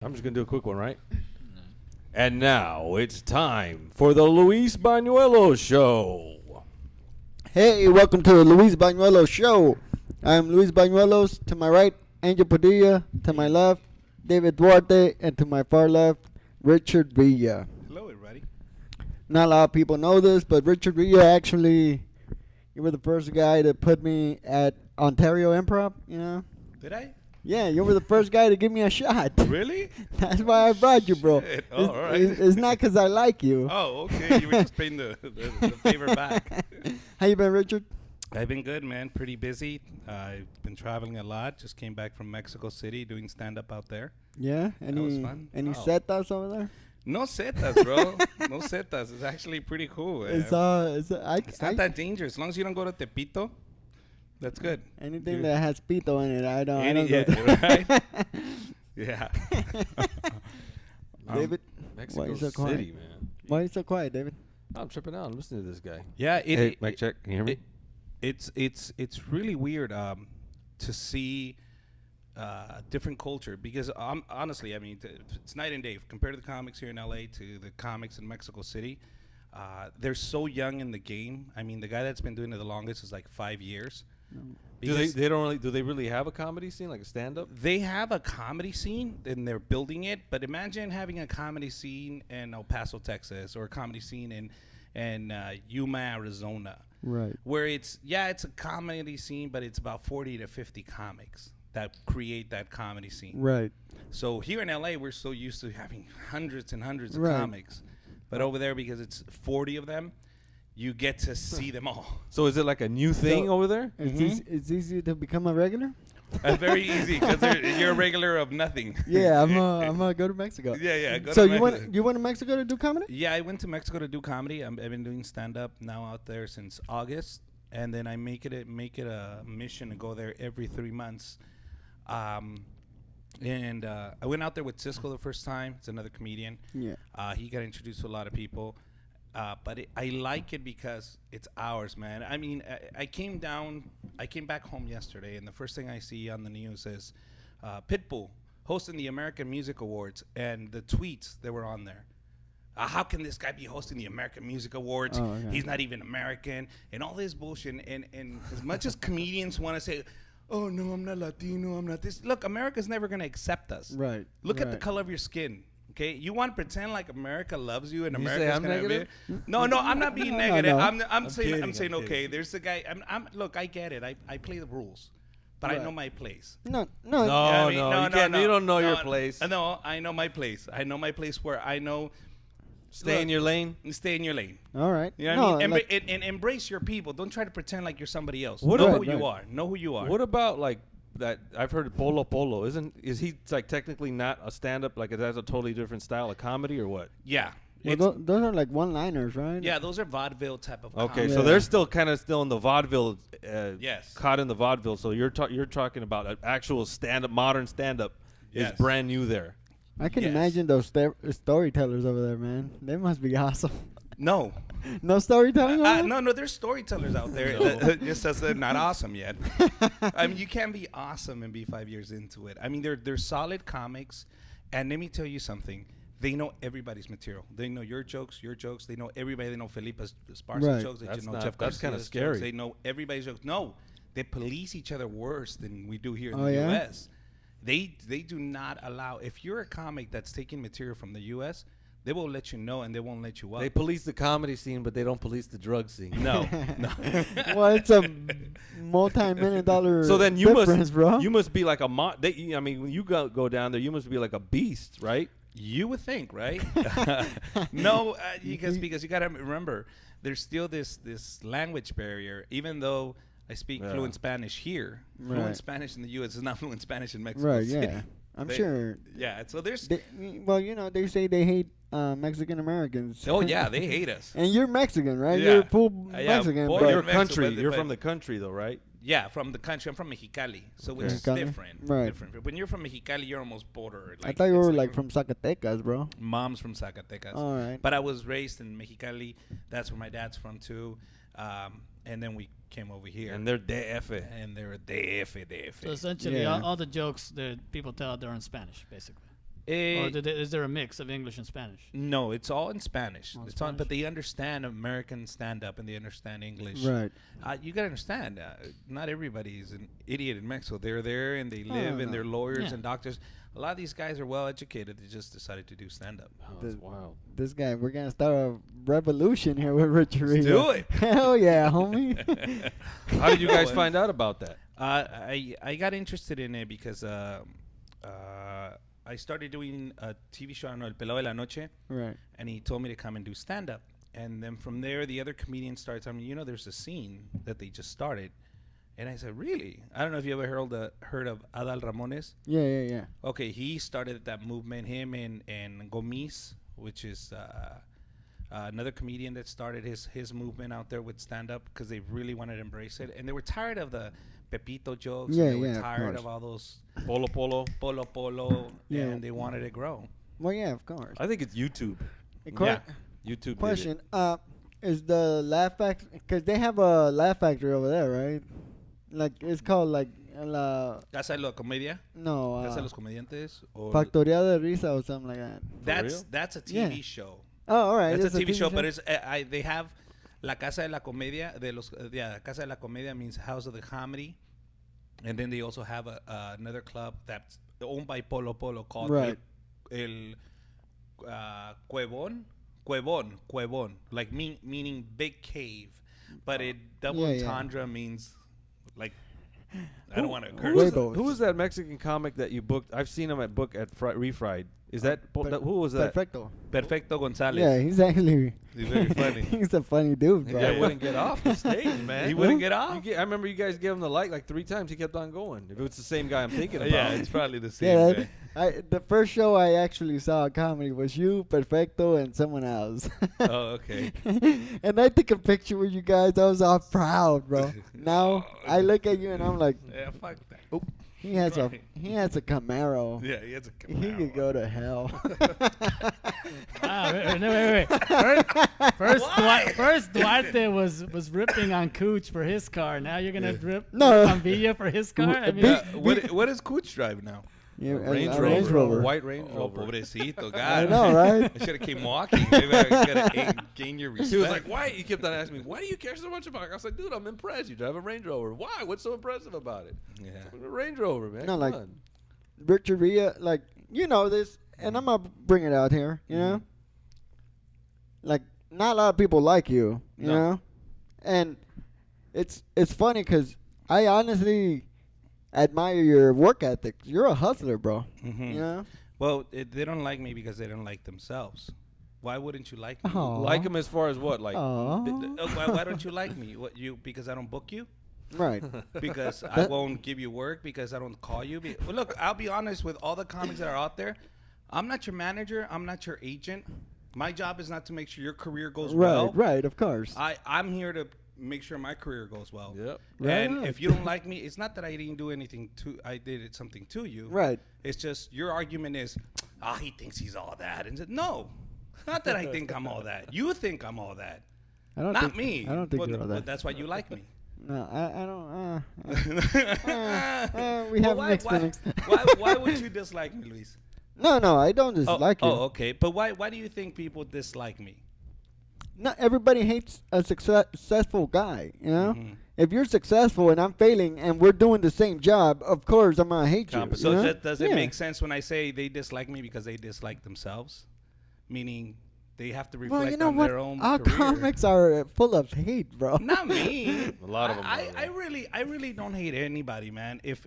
I'm just going to do a quick one, right? And now it's time for the Luis Banuelos Show. Hey, welcome to the Luis Banuelos Show. I'm Luis Banuelos. To my right, Angel Padilla. To my left, David Duarte. And to my far left, Richard Villa. Hello, everybody. Not a lot of people know this, but Richard Villa actually, you were the first guy to put me at Ontario Improv, you know? Did I? Yeah, you were the first guy to give me a shot. Really? That's why I brought you, bro. Shit. Oh, all right. It's not because I like you. Oh, okay. You were just paying the favor back. How you been, Richard? I've been good, man. Pretty busy. I've been traveling a lot. Just came back from Mexico City doing stand-up out there. Yeah? That was fun. Any Oh. setas over there? No setas, bro. No setas. It's actually pretty cool. It's not that dangerous. As long as you don't go to Tepito, that's good. anything Dude. that has pito in it, I don't Yeah, go right? Yeah. David, Mexico why you so quiet? City, man. Why are you so quiet, David? I'm tripping out. I'm listening to this guy. Yeah. Hey, mic check. Can you hear me? It's really weird to see different culture because honestly, I mean, it's night and day compared to the comics here in LA to the comics in Mexico City. They're so young in the game. I mean, the guy that's been doing it the longest is like 5 years. Do they really have a comedy scene, like a stand-up? They have a comedy scene and they're building it, but imagine having a comedy scene in El Paso, Texas, or a comedy scene in Yuma, Arizona. Right. Where it's a comedy scene, but it's about 40 to 50 comics that create that comedy scene. Right. So here in LA, we're so used to having hundreds and hundreds of Right. comics. But over there, because it's 40 of them, you get to see them all. So is it like a new thing over there? It's easy to become a regular? Very easy, because you're a regular of nothing. Yeah, I'm gonna go to Mexico. Yeah. So you went to Mexico to do comedy? Yeah, I went to Mexico to do comedy. I've been doing stand-up now out there since August. And then I make it a mission to go there every 3 months. I went out there with Cisco the first time. It's another comedian. Yeah. He got introduced to a lot of people. But I like it because it's ours, man. I mean, I came back home yesterday, and the first thing I see on the news is Pitbull hosting the American Music Awards, and the tweets that were on there. How can this guy be hosting the American Music Awards? Oh, okay. He's not even American, and all this bullshit. And as much as comedians want to say, oh, no, I'm not Latino, I'm not this. Look, America's never going to accept us. Right. Look at the right. color of your skin. Okay, you want to pretend like America loves you and You say America's I'm gonna negative? No, I'm not being No, negative. no. I'm saying kidding. okay. There's a guy. Look, I get it. I play the rules, but I Right. know my place. No. No, I mean, no, you don't know your place. No, I know my place. I know my place where I know. Stay in your lane. Stay in your lane. All right. You know what I mean? like- And embrace your people. Don't try to pretend like you're somebody else. What know about- who you Right. are. Know who you are. What about like that? I've heard Polo Polo. Is he like technically not a stand-up? Like, is that a totally different style of comedy or what? Yeah. well, It's- those are like one-liners, right? yeah, those are vaudeville type of Okay, comedy. so Yeah. they're still kind of in the vaudeville. Yes. Caught in the vaudeville. So you're talking about an actual stand-up, modern stand-up Yes. is brand new there. I can Yes. imagine those storytellers over there, man. They must be awesome. No. No storytelling? over there? No, there's storytellers out there. Just says they're not awesome yet. I mean, you can't be awesome and be 5 years into it. I mean, they're solid comics, and let me tell you something. They know everybody's material. They know your jokes. They know everybody. They know Felipe Esparza's Right. jokes. They That's know not- Jeff that's kinda Garcia's scary. jokes. They know everybody's jokes. No, they police each other worse than we do here in Oh, the yeah? U.S. They do not allow. If you're a comic that's taking material from the U.S., they will let you know and they won't let you up. They police the comedy scene, but they don't police the drug scene. no. Well, it's a multi-million-dollar So then you difference, bro. you must be like a I mean, when you go down there, you must be like a beast, right? You would think, right? No, because you got to remember, there's still this language barrier. Even though I speak Yeah. fluent Spanish here, Right. fluent Spanish in the U.S. is not fluent Spanish in Mexico Right, City. yeah. I'm They- sure. Yeah, so there's. Well, they say they hate Mexican Americans. Oh yeah, they hate us. And you're Mexican, right? Yeah. You're full Yeah, Mexican. boy, but You're Mexico, country. but- You're but- from the country, though, right? Yeah, from the country. I'm from Mexicali, so which Okay. is Mexicali? different. Right. Different. When you're from Mexicali, you're almost border. I thought you it's were like from Zacatecas, bro. Mom's from Zacatecas. All right. But I was raised in Mexicali. That's where my dad's from too. And then we came over here. And they're DF. And they're DF. So essentially, Yeah. all the jokes that people tell, they're in Spanish, basically. Eh, Is there a mix of English and Spanish? no, it's all in Spanish. All It's on, but Spanish? they understand American stand-up and they understand English. Right. You gotta understand, not everybody is an idiot in Mexico. They're there and they live and no. they're lawyers Yeah. and doctors. A lot of these guys are well educated. They just decided to do stand-up. Oh, that's The- wild. This guy, we're gonna start a revolution here with Richard. Let's do it. Hell yeah, homie. How did you guys find out about that? I got interested in it because I started doing a TV show on El Pelado de la Noche, Right. and he told me to come and do stand-up. And then from there, the other comedians started telling me, there's a scene that they just started. And I said, really? I don't know if you ever heard of Adal Ramones. Yeah. Okay, he started that movement, him and Gomis, which is another comedian that started his movement out there with stand-up because they really wanted to embrace it. And they were tired of the Pepito jokes. Yeah, and they were yeah, of tired course. of all those Polo Polo. polo, Yeah. and they wanted to grow. Well, yeah, of course. I think it's YouTube. Yeah. YouTube. Question. Is the Laugh Factory? Because they have a Laugh Factory over there, right? Like it's called like la Casa de la Comedia, no Casa de los Comediantes, or Factoría de Risa or something like that. that's a TV Yeah. show. Oh, all right. That's it's a TV show, but it's they have La Casa de la Comedia Casa de la Comedia means House of the Comedy, and then they also have another club that's owned by Polo Polo called Right. El Cuevón, like meaning big cave, but it double Yeah, yeah. entendre means like I don't want to curse. Huevos. Who was that Mexican comic that you booked? I've seen him at Refried. Is that who was that? Perfecto. Perfecto González. Yeah, he's actually He's very funny. he's a funny dude, The bro. guy wouldn't get off the stage, man. He wouldn't get off. I remember you guys gave him the light like 3 times. He kept on going. If it's the same guy I'm thinking about. Yeah, it's probably the same. Yeah, guy. the first show I actually saw comedy was you, Perfecto, and someone else. Oh, okay. And I took a picture with you guys. I was all proud, bro. Now I look at you and I'm like, Yeah, fuck that. Oh, he has Right. he has a Camaro. yeah, he has a He Camaro. could go to hell. Wow, wait. First Duarte was ripping on Cooch for his car. Now you're gonna rip No. on Villa for his car. I mean, What does Cooch drive now? Yeah, Range a Rover. Range Rover. White Range Oh, Rover. pobrecito, God. I know, right? I should have came walking. Maybe I could have gained your respect. He was like, "Why?" He kept on asking me, "Why do you care so much about it?" I was like, "Dude, I'm impressed. You drive a Range Rover. Why? What's so impressive about it?" Yeah. A Range Rover, man. No, Come like- on. Richard Villa, like you know this, and I'm gonna bring it out here. You know, like not a lot of people like you. You No. know, and it's funny because I honestly admire your work ethic. You're a hustler, bro. Mhm. You know. Well, they don't like me because they don't like themselves. Why wouldn't you like me? Aw. Like him as far as what? Like, Aw. Why don't you like me? What you because I don't book you? Right. Because I won't give you work because I don't call you. Well, look, I'll be honest with all the comics that are out there. I'm not your manager. I'm not your agent. My job is not to make sure your career goes well. Right. Of course. I'm here to make sure my career goes well. Yep. And Right. if you don't like me, it's not that I didn't do anything to. I did something to you. Right. It's just your argument is, he thinks he's all that, and said, no, not that I think I'm all that. You think I'm all that, I don't not think, me. I don't think But- you're all but that. that's why you like me. No, I don't. We Well, have mixed feelings. why would you dislike me, Luis? No, I don't dislike you. Oh, okay. But why do you think people dislike me? Not everybody hates a successful guy, you know? Mhm. If you're successful and I'm failing and we're doing the same job, of course I'm going to hate you. So you know? does it Yeah. make sense when I say they dislike me because they dislike themselves? Meaning they have to reflect Well, you know on what? their own Our career. comics are full of hate, bro. Not me. A lot of them I are, really don't hate anybody, man. If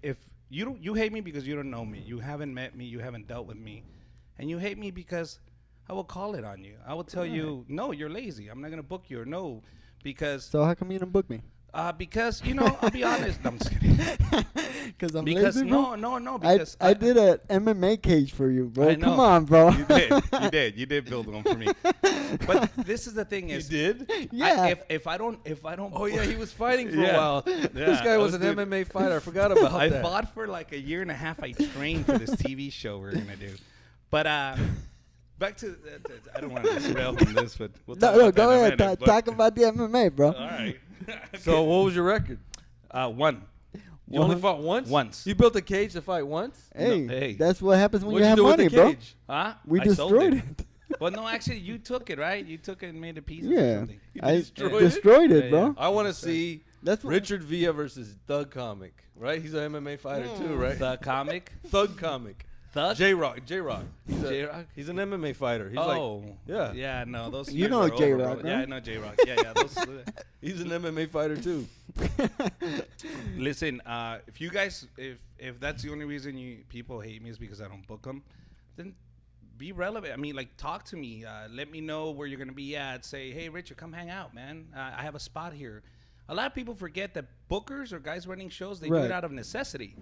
you hate me because you don't know me, you haven't met me, you haven't dealt with me, and you hate me because I will call it on you. I will tell you, no, you're lazy. I'm not gonna book you, or no, because So how come you don't book me? because I'll be honest. No, I'm just kidding. Because I'm Because lazy, bro? no. Because I did an MMA cage for you, bro. I know. Come on, bro. You did build one for me. But this is the thing You is, did? Yeah. if I don't. Oh yeah, he was fighting for Yeah. a while. This Yeah, guy I was was an doing- MMA fighter. I forgot about I that. fought for like a year and a half. I trained for this TV show we're gonna do. But back to I don't want to derail from this, but we'll talk no, about go that in a ahead. minute, but- Talk about the MMA, bro. All right. So what was your record? One. You only fought once? Once. You built a cage to fight once? Hey, hey. that's what happens when What'd you have do with money, the bro. cage? Huh? We I sold destroyed it. Well, no, actually, you took it, right? You took it and made it pieces or Yeah, something. I destroyed destroyed it? it, bro. I want to see That's what, Richard Villa versus Thug Comic, right? He's an MMA fighter too, right? The comic? Thug Comic. Thug? J-Rock. J-Rock? He's an MMA fighter. He's Oh. like, yeah. Yeah, no, those You guys know are over, J-Rock, bro. Yeah, right? I know J-Rock. Yeah, those. He's an MMA fighter too. Listen, if you guys, if that's the only reason you people hate me is because I don't book them, then be relevant. I mean, like, talk to me. Let me know where you're gonna be at. Say, hey, Richard, come hang out, man. I have a spot here. A lot of people forget that bookers or guys running shows, they do Right. it out of necessity.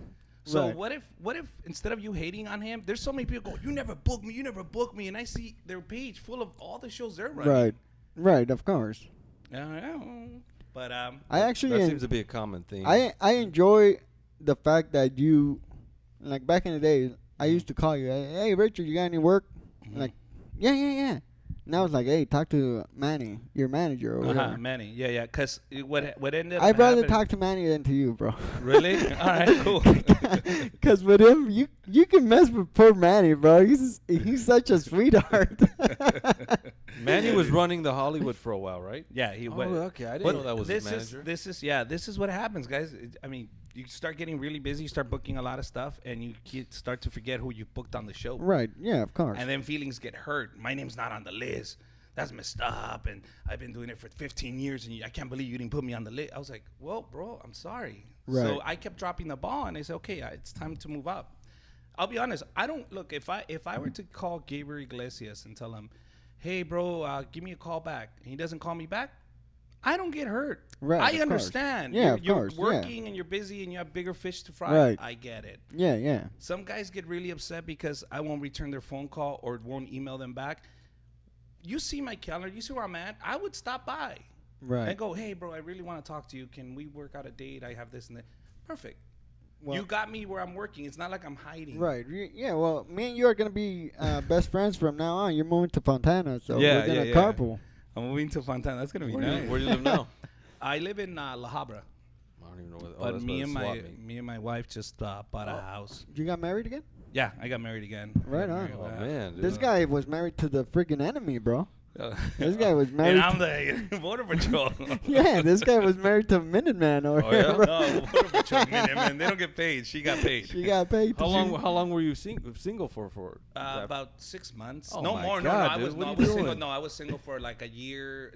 So Right. what if instead of you hating on him, there's so many people go, you never book me, and I see their page full of all the shows they're running. right, of course. Yeah, but I actually, That seems to be a common theme. I enjoy the fact that you, like back in the day, I used to call you, hey Richard, you got any work? Like, yeah. Now it's like, hey, talk to Manny, your manager, or whatever. Manny, yeah, because what ended up I'd rather happening- talk to Manny than to you, bro. Really? All right, cool. Because with him, you can mess with poor Manny, bro. He's such a sweetheart. Manny was running the Hollywood for a while, right? Yeah, he Oh, went. okay. I didn't But know that was his this manager. this is what happens, guys. I mean, you start getting really busy, you start booking a lot of stuff, and you start to forget who you booked on the show. Right? Yeah, of course. And then feelings get hurt. My name's not on the list. That's messed up. And I've been doing it for 15 years, and I can't believe you didn't put me on the list. I was like, well, bro, I'm sorry. Right. So I kept dropping the ball, and I said, okay, it's time to move up. I'll be honest. I don't look if I were to call Gabriel Iglesias and tell him, hey, bro, give me a call back, and he doesn't call me back, I don't get hurt. Right, I of course. understand. Yeah, of you're course, yeah. working and you're busy and you have bigger fish to fry. Right. I get it. Yeah. Some guys get really upset because I won't return their phone call or won't email them back. You see my calendar. You see where I'm at. I would stop by Right. and go, hey, bro, I really want to talk to you. Can we work out a date? I have this and that. Perfect. Well- You got me where I'm working. It's not like I'm hiding. Right. Yeah. Well, me and you are gonna be best friends from now on. You're moving to Fontana, so we're gonna carpool. I'm moving to Fontana. That's gonna be Where nice. do you live now? I live in La Habra, I don't even know what. but that's me what and swap my meet. me and my wife just bought a house. You got married again? Yeah, I got married again. Right I got on. married, Oh man, dude. This guy was married to the freaking enemy, bro. Uh, This guy was married. And I'm the border patrol. Yeah, this guy was married to Minuteman or Oh, yeah? whatever. No, border patrol. Man, they don't get paid. She got paid. She got paid. How long were you single for? About 6 months. Oh no my more. God, no, I dude, was, what no, are I you was single. doing? No, I was single for like a year,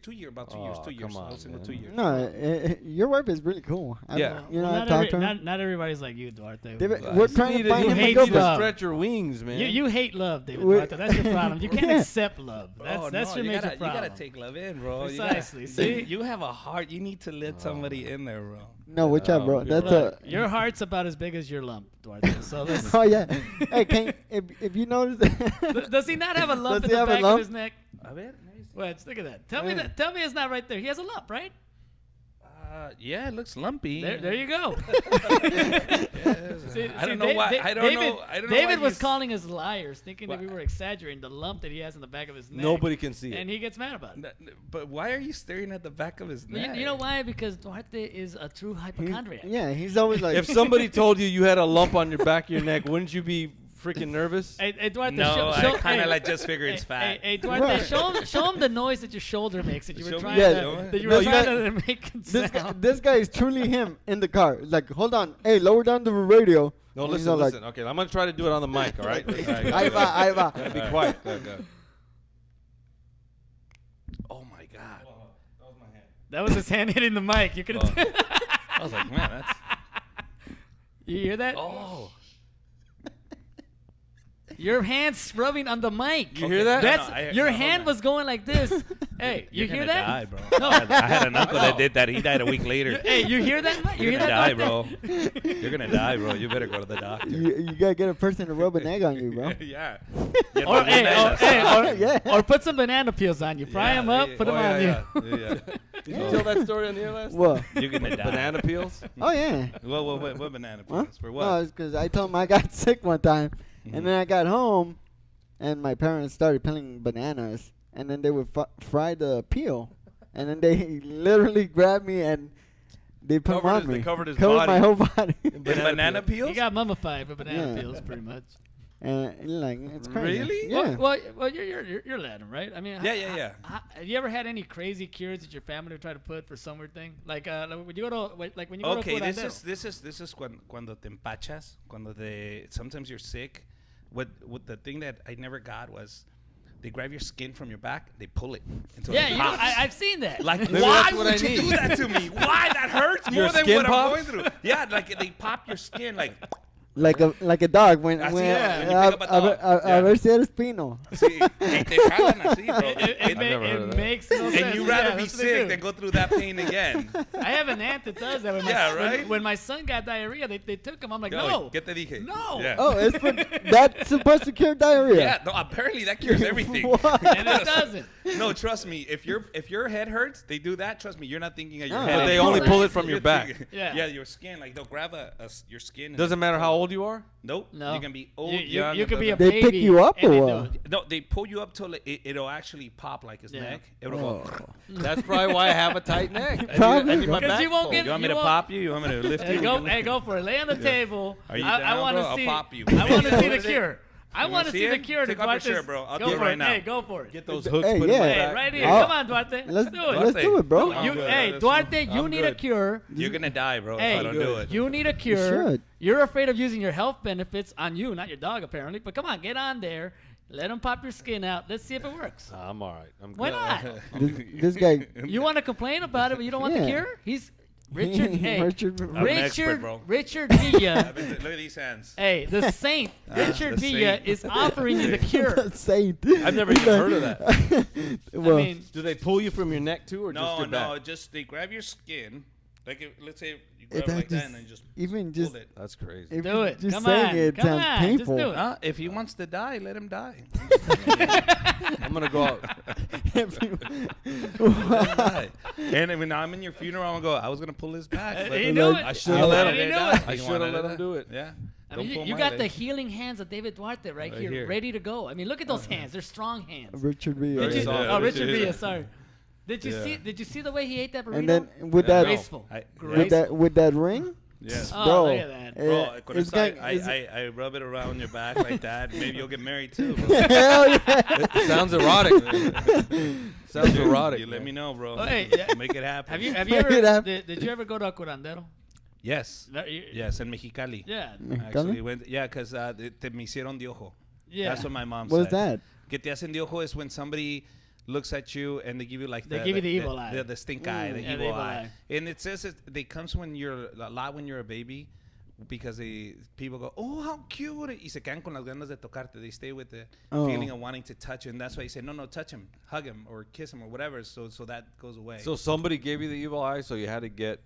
2 years, about 2 years, Oh, 2 years. come I on, was single man. 2 years. No, your wife is really cool. Yeah. You know, Well, I not, talked to her. not everybody's like you, Duarte. David, Well, we're you trying need to find you him a hate need to girlfriend. stretch your wings, man. You hate love, David We- Duarte. That's your problem. You can't Yeah. accept love. That's your you major gotta, problem. You gotta take love in, bro. Precisely. You See? you have a heart. You need to let somebody in there, bro. No, which up, bro? Oh, That's Look, a. your heart's about as big as your lump, Duarte. So let's, Oh yeah. Hey, if you notice. does he not have a lump Does in he the have a back lump? of his neck? A ver, let me see. Wait, look at that. Tell me Yeah. that. Tell me it's not right there. He has a lump, right? Yeah, it looks lumpy. There you go. See, I don't know why. I don't David, know. I don't know David why was he's- calling us liars, thinking that Wha- we were exaggerating the lump that he has in the back of his neck. Nobody can see And it. he gets mad about it. But why are you staring at the back of his You, neck? you know why? Because Duarte is a true hypochondriac. Yeah, he's always like. If somebody told you you had a lump on your back of your neck, wouldn't you be freaking nervous? Hey, Duarte, No, show, I kind of hey, like just figure it's fat. Hey, Duarte, Right. show him the noise that your shoulder makes that you were Show me trying Yeah. the to, show. that you No, were you trying got- to make it sound. this guy is truly him in the car. Like, hold on, hey, lower down the radio. No, And he's listen, all like, listen. Okay, I'm gonna try to do it on the mic. All right. Ahí va, ahí va. Be quiet. Go. Oh my god. That was his hand hitting the mic. You could have. I was like, man, that's. You hear that? Oh. Your hand's rubbing on the mic. You hear that? That's No, I- your no, hold hand on. was going like this. Hey, you You're hear gonna that? Die, bro. No. I had an uncle that did that. He died a week later. Hey, you hear that? You You're hear gonna that? die, bro. Duarte? You're gonna die, bro. You better go to the doctor. you gotta get a person to rub an egg on you, bro. yeah. Or, or Yeah. or put some banana peels on you. Fry them up, put them on you. Yeah. Did you tell that story on the air last? Well, You're gonna die. Banana peels. oh yeah. What banana Huh? peels? For No, what? it's because I told him I got sick one time, and then I got home, and my parents started peeling bananas, and then they would fry the peel, and then they literally grabbed me and They put 'em Covered on his- me. they covered his Covered body. my whole body. In banana peels? He got mummified with banana Yeah. peels, pretty much. And like it's crazy. Really? Yeah. Well, you're Latin, right? I mean, Yeah. have you ever had any crazy cures that your family would try to put for some weird thing? Like when you go to when you go Okay, to this is cuando te empachas, cuando sometimes you're sick. What the thing that I never got was they grab your skin from your back, they pull it until yeah, it you know, pops. I've seen that. Like, Maybe why that's what would I you need. do that to me? Why? That hurts Your more than skin what pops? I'm going through. Yeah, like they pop your skin, like. Like a dog when Así when es, when you pick up a dog. Yeah. a ver si eres pino. Sí, y te jalan así, bro. it never heard of that. makes no sense. And you rather Yeah, be that's what they sick do. than go through that pain again. I have an aunt that does that. When my, Yeah, when- right? when my son got diarrhea, they took him. I'm like, Yo, no. ¿Qué te dije? No. Yeah. Oh, it's for, that's supposed to cure diarrhea. Yeah, no, apparently that cures everything. What? And it doesn't. No, trust me. If your head hurts, they do that. Trust me, you're not thinking of your Oh. head. But they Of only course. pull it from your You're back. thinking- Yeah. Yeah, your skin. Like they'll grab your skin. and Doesn't they matter pull how it. old you are. Nope. No. You can be old, You young. could be a They baby. pick you up and or they what? do it. No, they pull you up till it'll actually pop like his Yeah. neck. It'll Oh. go. That's probably why I have a tight neck. Probably. I need my Because you won't backbone. get- You want me You to won't- pop you? You want me to lift Hey, you? go for it. Lay on the table. Are you I down, want bro? to I'll see. pop you. I want to Yeah. see the What is it? cure. I You want to see the it? cure. Take to off your Duarte's- shirt, bro. I'll go do it for right now. Hey, go for it. Get those hooks Hey, put yeah. in my Hey, back. right here. Oh. Come on, Duarte. Let's do it. let's do it, bro. I'm You, good. hey, That's- Duarte, you I'm need a good. cure. You're gonna die, bro. Hey, if I don't do it. you need a cure. should. You're afraid of using your health benefits on you, not your dog, apparently. But come on, get on there. Let them pop your skin out. Let's see if it works. I'm all right. I'm Why good. not? This guy. You want to complain about it, but you don't want the Yeah. cure? He's Richard. Hey, Richard. I'm an expert, bro. Richard Villa. Look at these hands. Hey, the saint, Richard the Villa, saint. is offering you the cure. Saint. I've never even heard of that. Well, I mean, Do they pull you from your neck too, or just No, your back? no, just they grab your skin. Like let's say you It grab it like that just- and then just even just pull it. That's crazy. if Do you it. Just Come saying on. it Come sounds on. painful. Just do it. If he wants to die, let him die. I'm gonna go out. And when I'm in your funeral, I'm gonna go. I was gonna pull his back. But He knew like, it. I should've let him. He knew die. it. I You should wanted have let to him do it. Yeah. I Don't mean, pull you my got the leg. healing hands of David Duarte right here, here. ready to go. I mean, look at those hands. They're strong hands. Richard Villa. Did you, soft. oh, Yeah, Richard Richard Villa, Villa. sorry. Did you Yeah. see? Did you see the way he ate that burrito? And then with Yeah, that graceful. with that ring, Yes. Oh, bro. look at that. Bro, con it's esa- got- I, it's- I rub it around your back like that. Maybe you'll get married too. Bro. Hell yeah. It sounds erotic. Sounds erotic. You let me know, bro. Oh, hey, yeah. Make it happen. Have you Make it ever happen. did you ever go to a curandero? Yes. No, you- Yes, in Mexicali. Yeah. Actually went. Yeah, because te me hicieron de ojo. Yeah. That's what my mom What's said. that? Que te hacen de ojo is when somebody looks at you and they give you like They give you the evil eye. the stink eye, the Yeah, evil, the evil eye. eye. And it says they comes when you're a lot when you're a baby, because people go, oh, how cute, y se quedan con las ganas de tocarte. They stay with the Oh. feeling of wanting to touch you, and that's why you say no, touch him, hug him, or kiss him, or whatever. So that goes away. So somebody gave you the evil eye, so you had to get.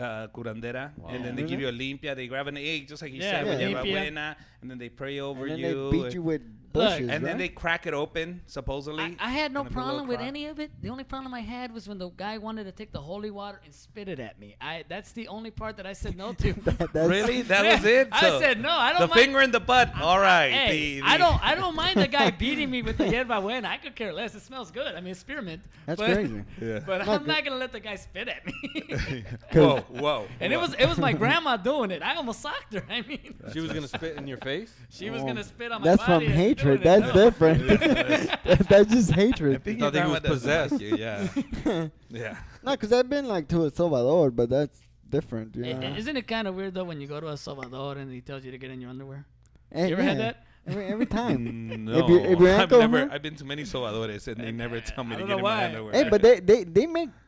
Curandera, Wow. and then they give you a limpia. They grab an egg, just like you Yeah, said, with yeah. your Limpia. abuela, and then they pray over And then you. they beat you with bushes, and then right? they crack it open, supposedly. I had no and a little problem with crack. any of it. The only problem I had was when the guy wanted to take the holy water and spit it at me. That's the only part that I said no to. That's- Really? That was it? I So, said no. I don't the mind. finger in the butt. All right. Hey, the- I don't mind the guy beating me with the hierba buena. I could care less. It smells good. I mean, it's spearmint. That's but, crazy. Yeah. But Not I'm good. not gonna let the guy spit at me. Whoa. And it was my grandma doing it. I almost socked her. I mean, She was gonna spit in your face. she was Oh, gonna spit on my That's body. from and hatred. doing it. That's No. different. That's just I hatred. think Thought your he was grandma doesn't like possessed. you, Yeah. Yeah. No, because I've been like to El Salvador, but that's different. You know? Isn't it kind of weird though when you go to El Salvador and he tells you to get in your underwear? Eh, You ever yeah. had that? Every time. No, if your I've uncle- never. I've been to many sobadores and they never tell me I to don't get know in my why. underwear. Hey, but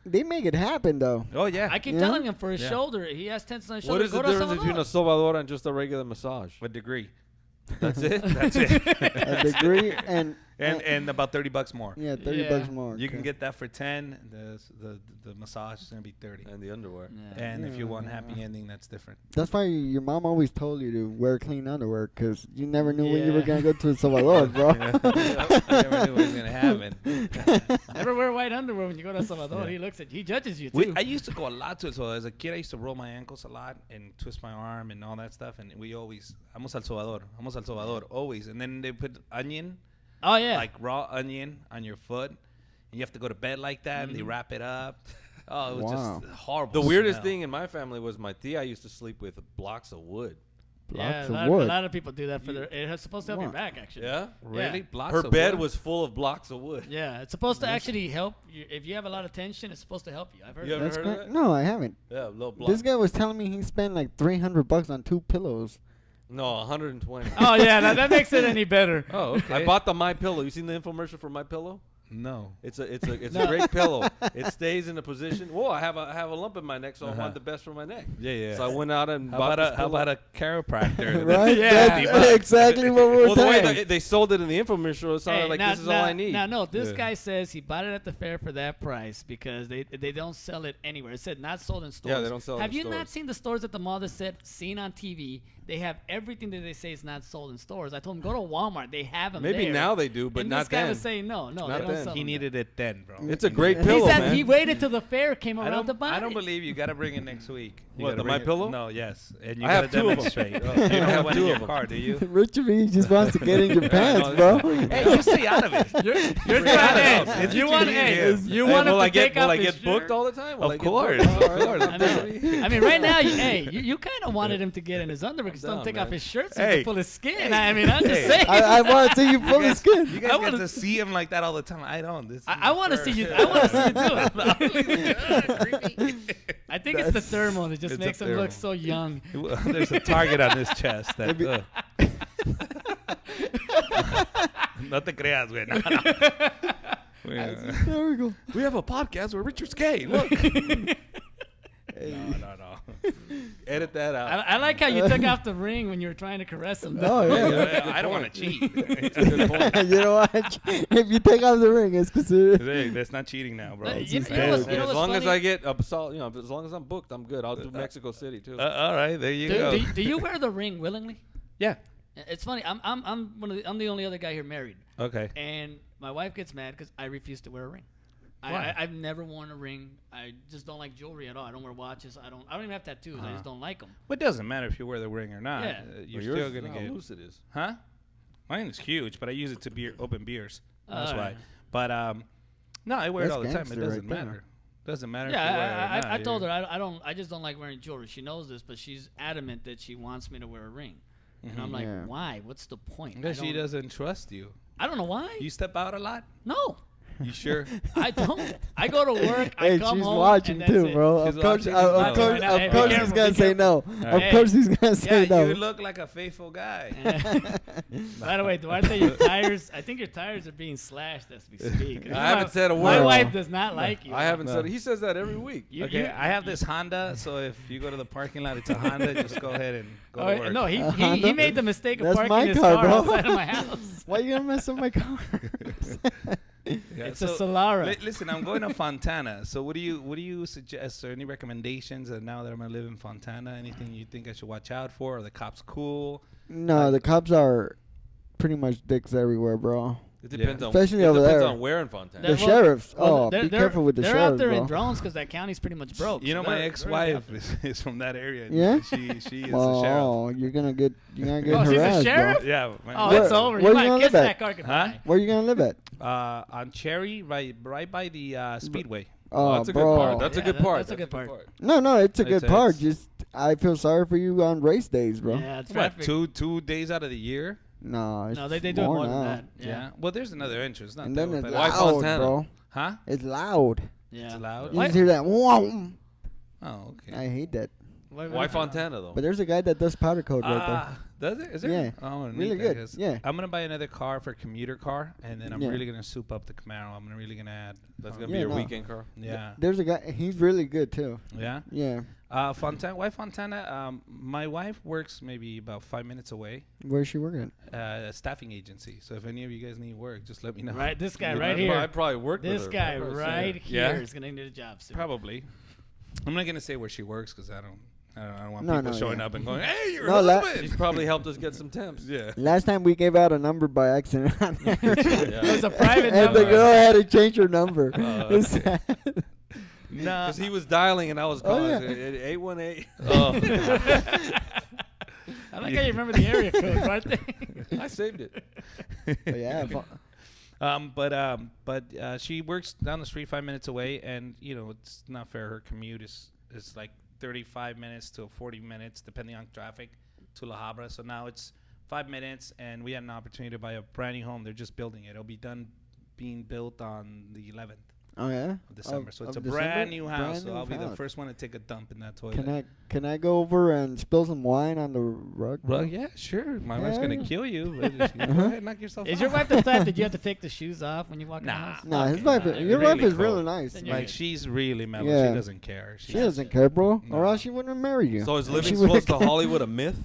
they make it happen though. Oh yeah. I keep Yeah? telling him for his Yeah. shoulder. He has tension on his What shoulder. is Go the to El difference between a Salvador. sobador and just a regular massage? What degree? That's it. That's it. A degree and and about $30 more. yeah, 30 Yeah. bucks more. You can okay. get that for 10. The massage is gonna be 30. And the underwear. Yeah. And if you want Yeah. happy ending, that's different. That's why your mom always told you to wear clean underwear, because you never knew when you were Yeah. gonna go to El Salvador, bro. I never knew what was gonna happen. Never wear white underwear when you go to El Salvador. Yeah. He judges you too. I used to go a lot to it. So as a kid, I used to roll my ankles a lot and twist my arm and all that stuff. And we always, vamos al Salvador, always. And then they put onion, Oh yeah. like raw onion on your foot. And you have to go to bed like that, and they wrap it up. Oh, it was Wow. just horrible. The weirdest smell. thing in my family was my tia used to sleep with blocks of wood. Yeah, Blocks a of lot, wood. a lot of people do that for their. It's supposed to help your Wow. back, actually. Yeah. Really? Yeah. Blocks Her of bed wood? was full of blocks of wood. Yeah, it's supposed to actually help you. If you have a lot of tension, it's supposed to help you. I've heard You of ever That's heard of great. that? No, I haven't. Yeah, little blocks. This guy was telling me he spent like $300 on 2 pillows. No, 120. Oh, yeah, that makes it any better. Oh, okay. I bought the My Pillow. You seen the infomercial for My Pillow? No. It's a great pillow. It stays in a position. Whoa, I have a lump in my neck, so I want the best for my neck. Yeah, yeah. So I went out and How bought about this how pillow. about a chiropractor? Right? Yeah. That's exactly what we're Well, the way saying. they sold it in the infomercial, it sounded Hey, like now- this is all I need. Now, no, this Yeah. guy says he bought it at the fair for that price because they don't sell it anywhere. It said not sold in stores. Yeah, they don't sell it Have in you not stores. seen the stores at the mall that said seen on TV? They have everything that they say is not sold in stores. I told him go to Walmart. They have them Maybe there. now they do, but and not this guy then. was saying no, Not they don't then. sell He them needed it then, bro. It's a great there. pillow, He said man. he waited till the fair came I around to don't, buy I don't it. believe you. Got to bring it next week. You What, gotta the bring My it- Pillow? No, yes. And you I have gotta 2 of 'em. demonstrate. Oh, You I don't have have one 2 in of your 'em. car, do you? Richard B just wants to get in your pants, know. bro. Hey, you stay out of it. You're Bring trying it up. to. It's You what want you to. need. You Hey, want him will to I get take off his booked shirt? all the time? Will Of I get course, booked? of All right, course. I'm down. I mean, right now, you kind of wanted him to get in his underwear because I'm don't down, take off man. his shirt so he Hey. can pull his skin. I mean, I'm just Hey. saying. I want to see you pull his skin. You guys I get wanna- to see him like that all the time. I don't. This is I want to see you. I want to see you do it. Creepy. I think it's the thermal that just It's a makes him look thermal. so young. There's a target on his chest. That, no te creas, güey. No, no. Yeah. There we go. We have a podcast where Richard's gay. Look. No. Edit that out. I like how you took off the ring when you were trying to caress him. Oh, yeah. I don't want to cheat. That's a good point. You know what? If you take off the ring, it's considered. Hey, that's not cheating now, bro. You know Hey, what's- Hey, as what's long as funny? I get as long as I'm booked, I'm good. I'll do Mexico City too. all right, there you go. Do you wear the ring willingly? Yeah. It's funny. I'm the only other guy here married, Okay. and my wife gets mad because I refuse to wear a ring. Why? I've never worn a ring. I just don't like jewelry at all. I don't wear watches. I don't even have tattoos. I just don't like them. Well, it doesn't matter if you wear the ring or not. Yeah. You're Well, still yours, gonna how get. loose it is. Huh? Mine is huge, but I use it to open beers. That's why. Alright. But no, I wear it That's all the time. It gangster doesn't right there. matter. Doesn't matter. if you wear it or Yeah, not. I told her I don't. I just don't like wearing jewelry. She knows this, but she's adamant that she wants me to wear a ring. And I'm like, Yeah. why? What's the point? Because I she don't- doesn't trust you. I don't know why. You step out a lot. No, You sure? I don't. I go to work. I Hey, come she's home. watching and that's too, it. bro. She's Of course, watching? of No. course, Hey, of be course, careful, he's gonna be say no. Of Hey. course, he's gonna Yeah, say no. you look like a faithful guy. By the way, Duarte, your tires. I think your tires are being slashed as we speak. I haven't said a My word. wife does not like you. I haven't No. said it. He says that every week. You, Okay, you- I have this Honda, so if you go to the parking lot, it's a Honda. Just go ahead and go Oh, to work. no, he Honda? made the mistake of That's parking my his car, car bro. outside of my house. Why you gonna mess up my car? Yeah, It's so- a Solara. Listen, I'm going to Fontana. So what do you suggest, or any recommendations now that I'm gonna live in Fontana? Anything you think I should watch out for? Are the cops cool? No, the cops are pretty much dicks everywhere, bro. It depends on Especially it over depends there. on where in Fontana. The Well, sheriffs. Well, Oh, they're- be they're- careful with the they're sheriffs, out there bro. in drones because that county's pretty much broke. You know, so my they're ex-wife careful. is from that area. and Yeah? She is a sheriff. Oh, you're gonna get Oh, she's a harassed, sheriff? bro. Yeah. Oh, Where- it's over. where You you might gonna kiss live that at? car goodbye. Huh? Where you gonna live at? On Cherry, right by the Speedway. Oh, that's a bro. good part. That's a Yeah, good part. that's a good part. No, it's a It's- good part. it's- Just I feel sorry for you on race days, bro. Yeah, it's What, traffic. two days out of the year? No, it's No, they do it more than now. that. Yeah. Yeah. Well, there's another entrance. Not And then that it's one, Why but- loud, Fontana? bro. Huh? It's loud. Yeah. It's loud. You Why- just hear that. Wow. Oh, okay. I hate that. Why Fontana though? But there's a guy that does powder coat right Ah, does it? Is there? Yeah. Oh, I'm gonna Really need that, good. 'cause Yeah. I'm gonna buy another car for commuter car, and then I'm Yeah. really gonna soup up the Camaro. I'm really gonna add. That's uh, gonna Yeah, be your no. weekend car. there. Yeah. There's a guy. He's really good too. Yeah. Yeah. Fontana. Why Fontana? My wife works maybe about 5 minutes away. Where's she working? A staffing agency. So if any of you guys need work, just let me know. Right, this guy Yeah, right I'd here. probably work with This her. guy I'd probably say right that. here Yeah? is gonna need a job soon. Probably. I'm not gonna say where she works because I don't want No, people no, showing yeah. up and going, "Hey, your No, husband." She's probably helped us get some temps. Yeah. Last time we gave out a number by accident on there. It was a private And the number. girl had to change her number. Oh, It's sad. Nah. Because he was dialing and I was Oh, calling. yeah. 818. Oh. I like how you remember the area code, right? I saved it. But yeah, But she works down the street 5 minutes away, and it's not fair. Her commute is like 35 minutes to 40 minutes, depending on traffic, to La Habra. So now it's 5 minutes, and we had an opportunity to buy a brand new home. They're just building it. It'll be done being built on the 11th. Oh yeah, of December. So it's a December? brand new house. Brand So new I'll be the house. first one to take a dump in that toilet. Can I go over and spill some wine on the rug? Well, yeah, sure. My wife's Yeah. gonna kill you. But just, go ahead, knock yourself Is out. your wife the type that you have to take the shoes off when you walk in the Nah. house? Nah, his Okay, wife. alright. Your Really wife is cool. really nice. Then you're Like good. she's really mellow. Yeah. She doesn't care. She doesn't care, bro, No. or else she wouldn't marry you. So is If living she would've close to cared. Hollywood a myth?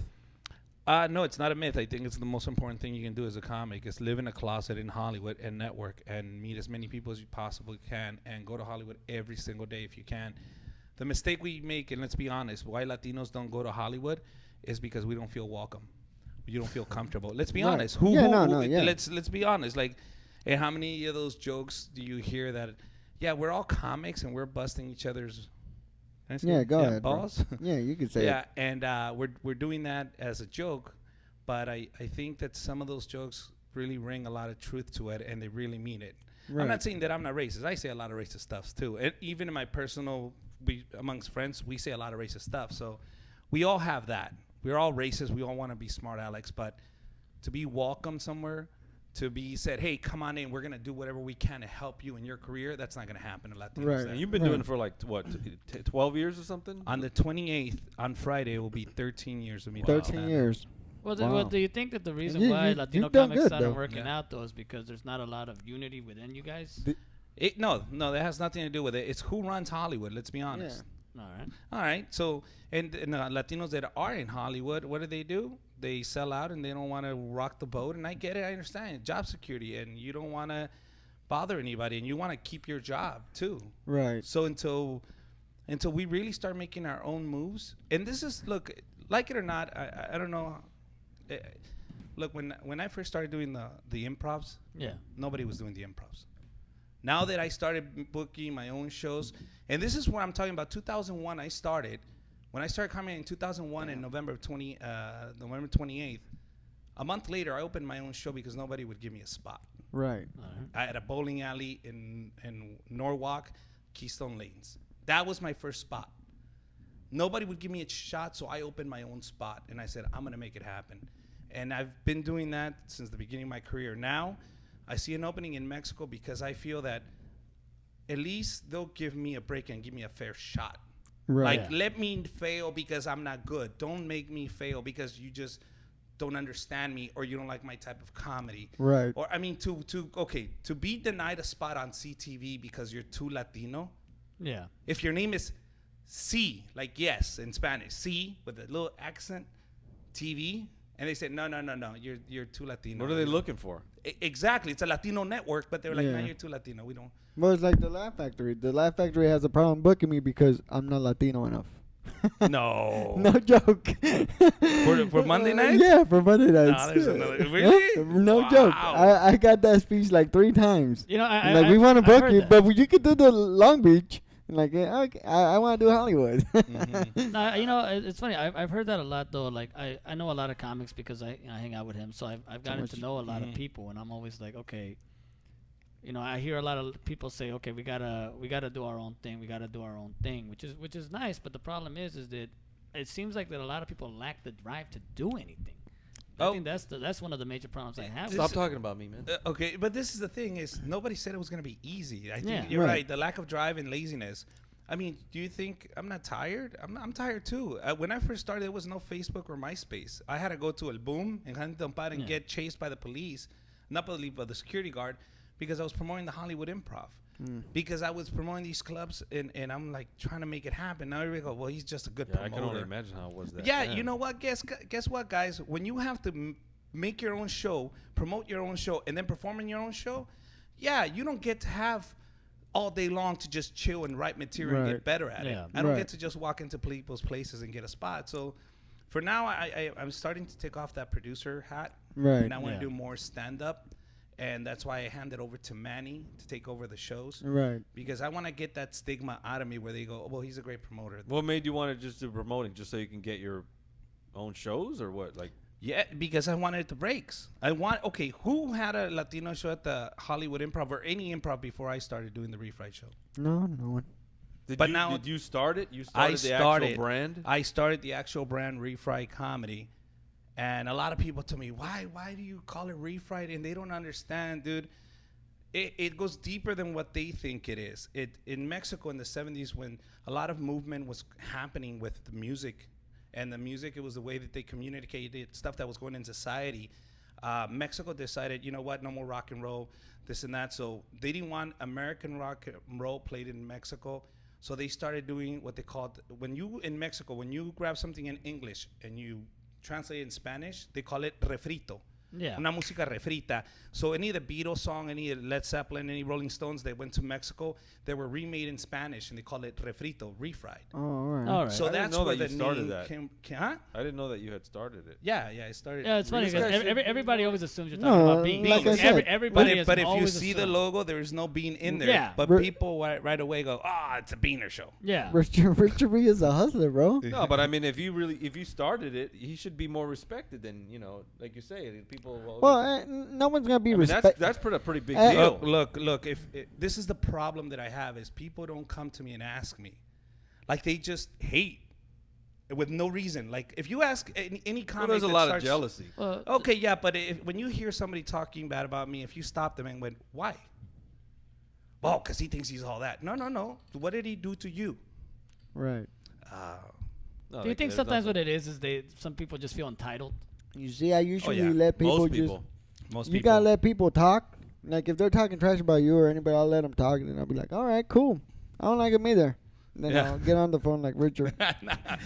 No, it's not a myth. I think it's the most important thing you can do as a comic is live in a closet in Hollywood and network and meet as many people as you possibly can and go to Hollywood every single day if you can. The mistake we make, and let's be honest, why Latinos don't go to Hollywood is because we don't feel welcome. You don't feel comfortable. Let's be Right. honest. Yeah. Let's be honest. Like, hey, how many of those jokes do you hear that? Yeah, we're all comics and we're busting each other's. Yeah, go ahead, bro. balls. Yeah, you could say Yeah, it. and we're doing that as a joke, but I think that some of those jokes really ring a lot of truth to it, and they really mean it. I'm Right. not saying that I'm not racist. I say a lot of racist stuff too, and even in my personal, amongst friends, we say a lot of racist stuff. So we all have that. We're all racist. We all want to be smart Alex, but to be welcome somewhere, to be said, hey, come on in, we're gonna do whatever we can to help you in your career. That's not gonna happen in Latinos. Right. there. And you've been Right. doing it for like, 12 years or something? On the 28th, on Friday, it will be 13 years of me. doing 13 stand-up. years. Well, Wow. do you think that the reason you- why you- Latino you've done comics good, aren't though. working Yeah. out though is because there's not a lot of unity within you guys? No, that has nothing to do with it. It's who runs Hollywood. Let's be honest. All right. All right. So, and Latinos that are in Hollywood, what do? They sell out and they don't want to rock the boat. And I get it. I understand. Job security, and you don't want to bother anybody, and you want to keep your job too. Right. So until we really start making our own moves, and this is look, like it or not, I don't know. Look, when I first started doing the improvs, Yeah. nobody was doing the improvs. Now that I started booking my own shows, and this is what I'm talking about. 2001, I started. When I started coming in 2001 in November 28th, a month later, I opened my own show because nobody would give me a spot. Right. All right. I had a bowling alley in Norwalk, Keystone Lanes. That was my first spot. Nobody would give me a shot, so I opened my own spot, and I said, I'm going to make it happen. And I've been doing that since the beginning of my career. Now, I see an opening in Mexico because I feel that at least they'll give me a break and give me a fair shot. Right. Like, let me fail because I'm not good. Don't make me fail because you just don't understand me or you don't like my type of comedy. Right. Or, I mean, to be denied a spot on CTV because you're too Latino. Yeah. If your name is C, like yes in Spanish, C with a little accent, TV, and they said, no, you're too Latino. What are they looking for? Exactly. It's a Latino network, but they're like, no, Yeah. you're too Latino. We don't. Well, it's like the Laugh Factory. The Laugh Factory has a problem booking me because I'm not Latino enough. No. No joke. For Monday nights? Yeah, for Monday nights. Nah, there's another. Really? No Wow. joke. I got that speech like 3 times. You know, Like, we want to book heard you, that. but you could do the Long Beach. Like, yeah, okay, I want to do Hollywood. Mhm. No, you know, it's funny. I've heard that a lot though. Like I know a lot of comics because I hang out with him, so I've gotten much- to know a lot of Mhm. people, and I'm always like, okay. You know, I hear a lot of people say, okay, we gotta do our own thing. We gotta do our own thing, which is nice. But the problem is that it seems like that a lot of people lack the drive to do anything. I Oh. think that's one of the major problems I have. This- Stop talking about me, man. Okay, but this is the thing: is nobody said it was going to be easy. I think Yeah. you're Right. right. The lack of drive and laziness. I mean, do you think I'm not tired? I'm tired too. When I first started, there was no Facebook or MySpace. I had to go to El Boom and Huntington Park and Yeah. get chased by the police, not police, but the security guard, because I was promoting the Hollywood Improv. Because I was promoting these clubs and I'm like trying to make it happen. Now everybody go, well, he's just a good Yeah, I promoter. can only imagine how it was that. Yeah, Man. you know what? Guess what, guys? When you have to make your own show, promote your own show, and then perform in your own show, yeah, you don't get to have all day long to just chill and write material and Right. get better at Yeah. it. I don't Right. get to just walk into people's places and get a spot. So for now, I'm starting to take off that producer hat, Right. and I want to Yeah. do more stand-up. And that's why I handed over to Manny to take over the shows. Right. Because I want to get that stigma out of me where they go, oh, well, he's a great promoter. What made you want to just do promoting, just so you can get your own shows, or what? Like, Yeah, because I wanted the breaks. Okay, who had a Latino show at the Hollywood Improv or any improv before I started doing the Refried show? No one. Did you start it? You I started the started actual brand? I started the actual brand Refried Comedy, and a lot of people tell me, why do you call it Refried? And they don't understand, dude. It goes deeper than what they think it is. In Mexico in the 70s, when a lot of movement was happening with the music, and the music, it was the way that they communicated stuff that was going in society. Mexico decided, you know what, no more rock and roll, this and that. So they didn't want American rock and roll played in Mexico. So they started doing what they called, when you grab something in English and you translate it in Spanish, they call it refrito. Yeah. Una música refrita. So any of the Beatles song, any of Led Zeppelin, any Rolling Stones, they went to Mexico, they were remade in Spanish, and they call it refrito, refried. Oh, all right. All right. So I didn't that's know where that the you started name that. came. Huh? I didn't know that you had started it. Yeah, I started. Yeah, it's funny These guys because should- everybody always assumes you're No, talking about beans. like I said. Everybody But if you always see the assumed. logo, there is no bean in there. Yeah. But Re- people right away go, it's a beaner show. Yeah. Richard Villa is a hustler, bro. No, but I mean, if you started it, he should be more respected than like you say. People. Well, no one's gonna be I mean, respect. that's a pretty big Uh, deal. Look. If this is the problem that I have is people don't come to me and ask me, like they just hate with no reason. Like if you ask any Well, comic, there's a that lot of starts- jealousy. Okay, yeah, but when you hear somebody talking bad about me, if you stop them and went, why? Well, because he thinks he's all that. No. What did he do to you? Right. No, Do you think there's sometimes nothing. what it is some people just feel entitled? You see, I usually yeah. let people Most just. people. Most You people. gotta let people talk. Like if they're talking trash about you or anybody, I'll let them talk, and then I'll be like, "All right, cool. I don't like them either." And then Yeah. I'll get on the phone like Richard. And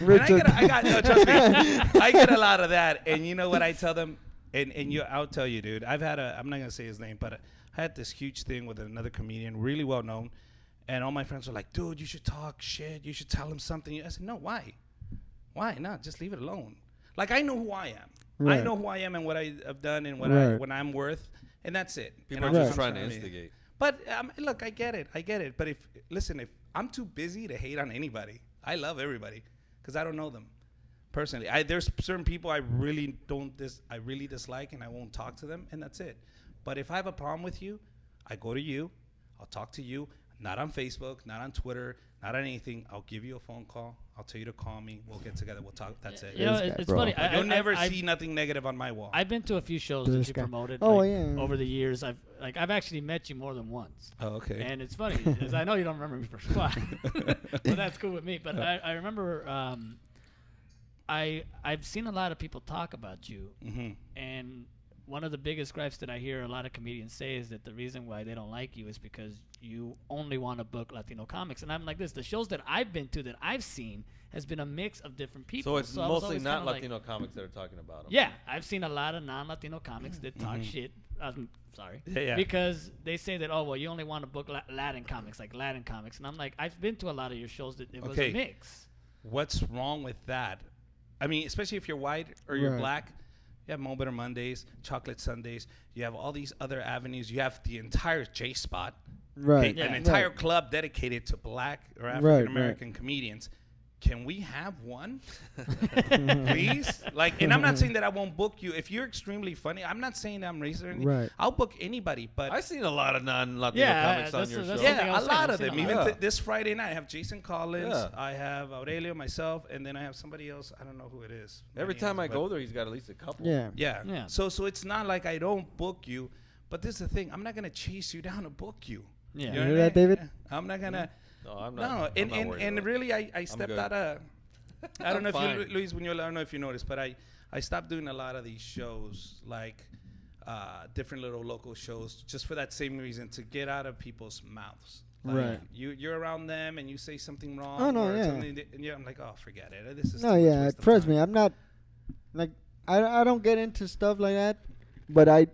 Richard. no, trust me, I get a lot of that, and you know what I tell them, I'll tell you, dude. I'm not gonna say his name, but I had this huge thing with another comedian, really well known, and all my friends were like, "Dude, you should talk shit. You should tell him something." I said, "No, why? Why not? Just leave it alone." Like I know who I am. Right. I know who I am and what I have done and Right. what I'm worth, and that's it. People And are I'm just trying to sorry. instigate. But look, I get it. But if I'm too busy to hate on anybody, I love everybody because I don't know them personally. There's certain people I really dislike, and I won't talk to them, and that's it. But if I have a problem with you, I go to you, I'll talk to you, not on Facebook, not on Twitter, not on anything. I'll give you a phone call. I'll tell you to call me. We'll get together. We'll talk. That's it. You know, This guy, it's bro. funny. You'll never I've- see nothing negative on my wall. I've been to a few shows This that you guy. promoted. Oh, like, yeah. Over the years, I've actually met you more than once. Oh, okay. And it's funny, because I know you don't remember me for squat, but that's cool with me. But I remember I've seen a lot of people talk about you, Mm-hmm. and one of the biggest gripes that I hear a lot of comedians say is that the reason why they don't like you is because you only want to book Latino comics. And I'm like this: the shows that I've been to that I've seen has been a mix of different people. So it's I was mostly always not kinda like- Latino comics that are talking about them. yeah, I've seen a lot of non-Latino comics that talk shit. Sorry. Yeah. Because they say that, oh, well, you only want to book Latin comics, like Latin comics. And I'm like, I've been to a lot of your shows that it was Okay. a mix. What's wrong with that? I mean, especially if you're white or you're Right. black, you have Mo Better Mondays, Chocolate Sundays. You have all these other avenues. You have the entire J Spot, Right. Yeah. an entire Right. club dedicated to black or Right, African American comedians. Can we have one, please? Like, and I'm not saying that I won't book you. If you're extremely funny, I'm not saying that I'm racist or anything. Right. I'll book anybody, but I've seen a lot of non-Latino Yeah, comics on that's- your that's show. something I yeah, a was saying. lot I've of seen them. a Even lot. this Friday night, I have Jason Collins, Yeah. I have Aurelio, myself, and then I have somebody else. I don't know who it is. Every Many time I others, go but- there, he's got at least a couple. Yeah. Yeah. Yeah. So it's not like I don't book you, but this is the thing. I'm not gonna chase you down to book you. Yeah. You You know hear what I that, David? mean? I'm not gonna. No, I'm No, not. I'm and not worried and about it. really, I stepped good. out of. I don't know if fine. you, Luis Buñuel, I don't know if you noticed, but I stopped doing a lot of these shows, like different little local shows, just for that same reason, to get out of people's mouths. Like, Right. You're around them and you say something wrong. Oh, no, or yeah. something and I'm like, oh, forget it. This is No, too much yeah. waste of Trust time. me, I'm not like I don't get into stuff like that, but I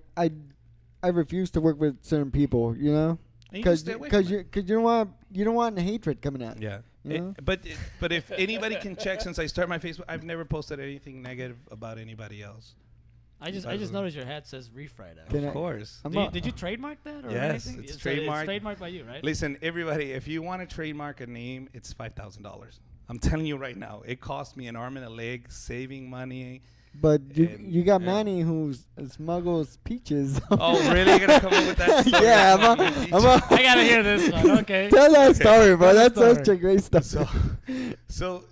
refuse to work with certain people, you know, And you just because stay away from it. you don't want the hatred coming out. Yeah. You know? But if anybody can check, since I started my Facebook, I've never posted anything negative about anybody else. I just noticed your hat says refried. Can Of I- course. I'm Did you, not- did you trademark that or Yes, anything? it's So trademarked. It's trademarked by you, right? Listen, everybody, if you want to trademark a name, it's $5,000. I'm telling you right now, it cost me an arm and a leg, saving money, But And- you got yeah. Manny who smuggles peaches. Oh, really? You're gonna come up with that story? Yeah, I gotta hear this one. Okay. Tell that story, bro. Tell the That's such story. a great story. So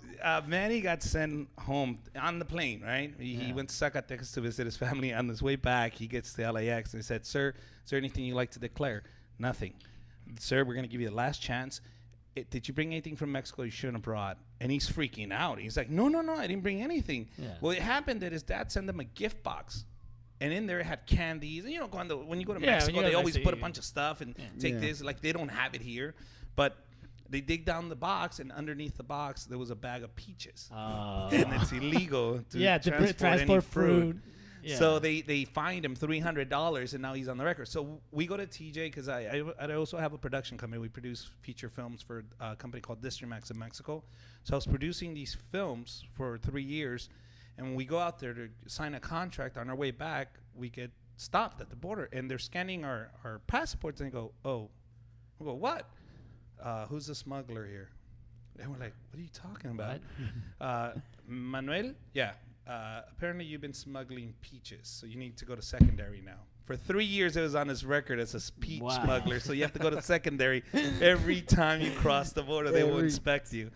Manny got sent home on the plane, right? He Yeah. went to Zacatecas to visit his family. On his way back, he gets to LAX and he said, "Sir, is there anything you'd like to declare?" "Nothing." "Sir, we're gonna give you the last chance. Did you bring anything from Mexico you shouldn't have brought?" And he's freaking out. He's like, "No, I didn't bring anything." Yeah. Well, it happened that his dad sent him a gift box. And in there it had candies. And you know, when you go to Yeah, when Mexico, you go they to always Mexico, put a bunch of stuff and take Yeah. this. Like, they don't have it here. But they dig down the box, and underneath the box, there was a bag of peaches. And it's illegal to transport any fruit. Yeah. So they fined him $300, and now he's on the record. So we go to TJ because I also have a production company. We produce feature films for a company called Distrimax in Mexico. So I was producing these films for 3 years, and when we go out there to sign a contract, on our way back, we get stopped at the border, and they're scanning our passports, and they go, "Oh," we go, "What? Who's the smuggler here?" And we're like, "What are you talking about?" Manuel? Yeah. Apparently you've been smuggling peaches, so you need to go to secondary now. For 3 years, it was on his record as a peach smuggler, so you have to go to secondary every time you cross the border. They will inspect you.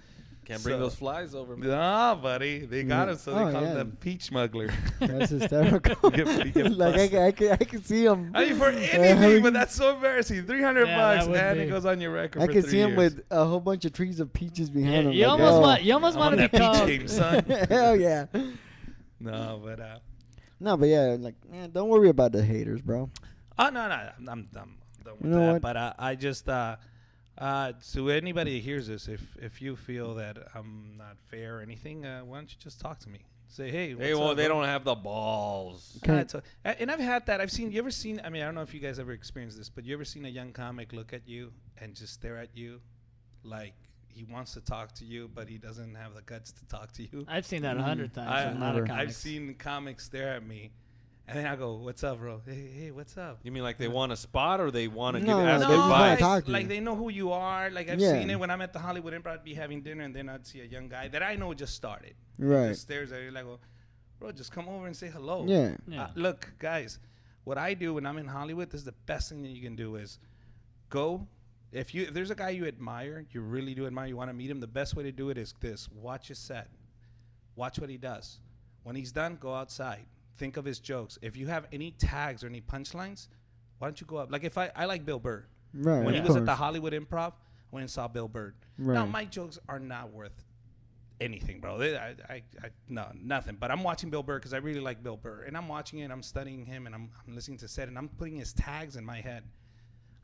Can't bring those flies over, man. Nah, buddy. They got him, so they call him the peach smuggler. That's hysterical. You get Like I can see him. I mean, for anything, but that's so embarrassing. $300 that would and be. it goes on your record I for can 3 see him years. with a whole bunch of trees of peaches behind Yeah, him. you like, almost oh. want. You almost I'm want on to be that peach called. game, son. Hell yeah. No, but No, but yeah, like, man, don't worry about the haters, bro. oh no, I'm done with You know that. what? But I just to anybody that hears this, if you feel that I'm not fair or anything, why don't you just talk to me? Say, hey, Hey, what's well, up, they bro?" don't have the balls. Okay. And I've had that. You ever seen? I mean, I don't know if you guys ever experienced this, but you ever seen a young comic look at you and just stare at you, like he wants to talk to you, but he doesn't have the guts to talk to you? I've seen that 100 times. I, in a lot of I've comics. I've seen comics stare at me, and then I go, "What's up, bro? Hey, what's up?" You mean like they want a spot or they want to No, ask they just wanna advice? talk to like you. they know who you are. Like I've Yeah. seen it when I'm at the Hollywood Improv. I'd be having dinner, and then I'd see a young guy that I know just started. Right. Just stares at you like, well, "Bro, just come over and say hello." Yeah. Yeah. Look, guys, what I do when I'm in Hollywood, this is the best thing that you can do is go. If there's a guy you admire, you really do admire, you want to meet him, the best way to do it is this: watch his set, watch what he does. When he's done, go outside, think of his jokes. If you have any tags or any punchlines, why don't you go up? Like if I like Bill Burr. Right. When he of was at the course. Hollywood Improv, I went and saw Bill Burr. Now Right. my jokes are not worth anything, bro. No, nothing. But I'm watching Bill Burr because I really like Bill Burr, and I'm watching it. I'm studying him, and I'm listening to set, and I'm putting his tags in my head.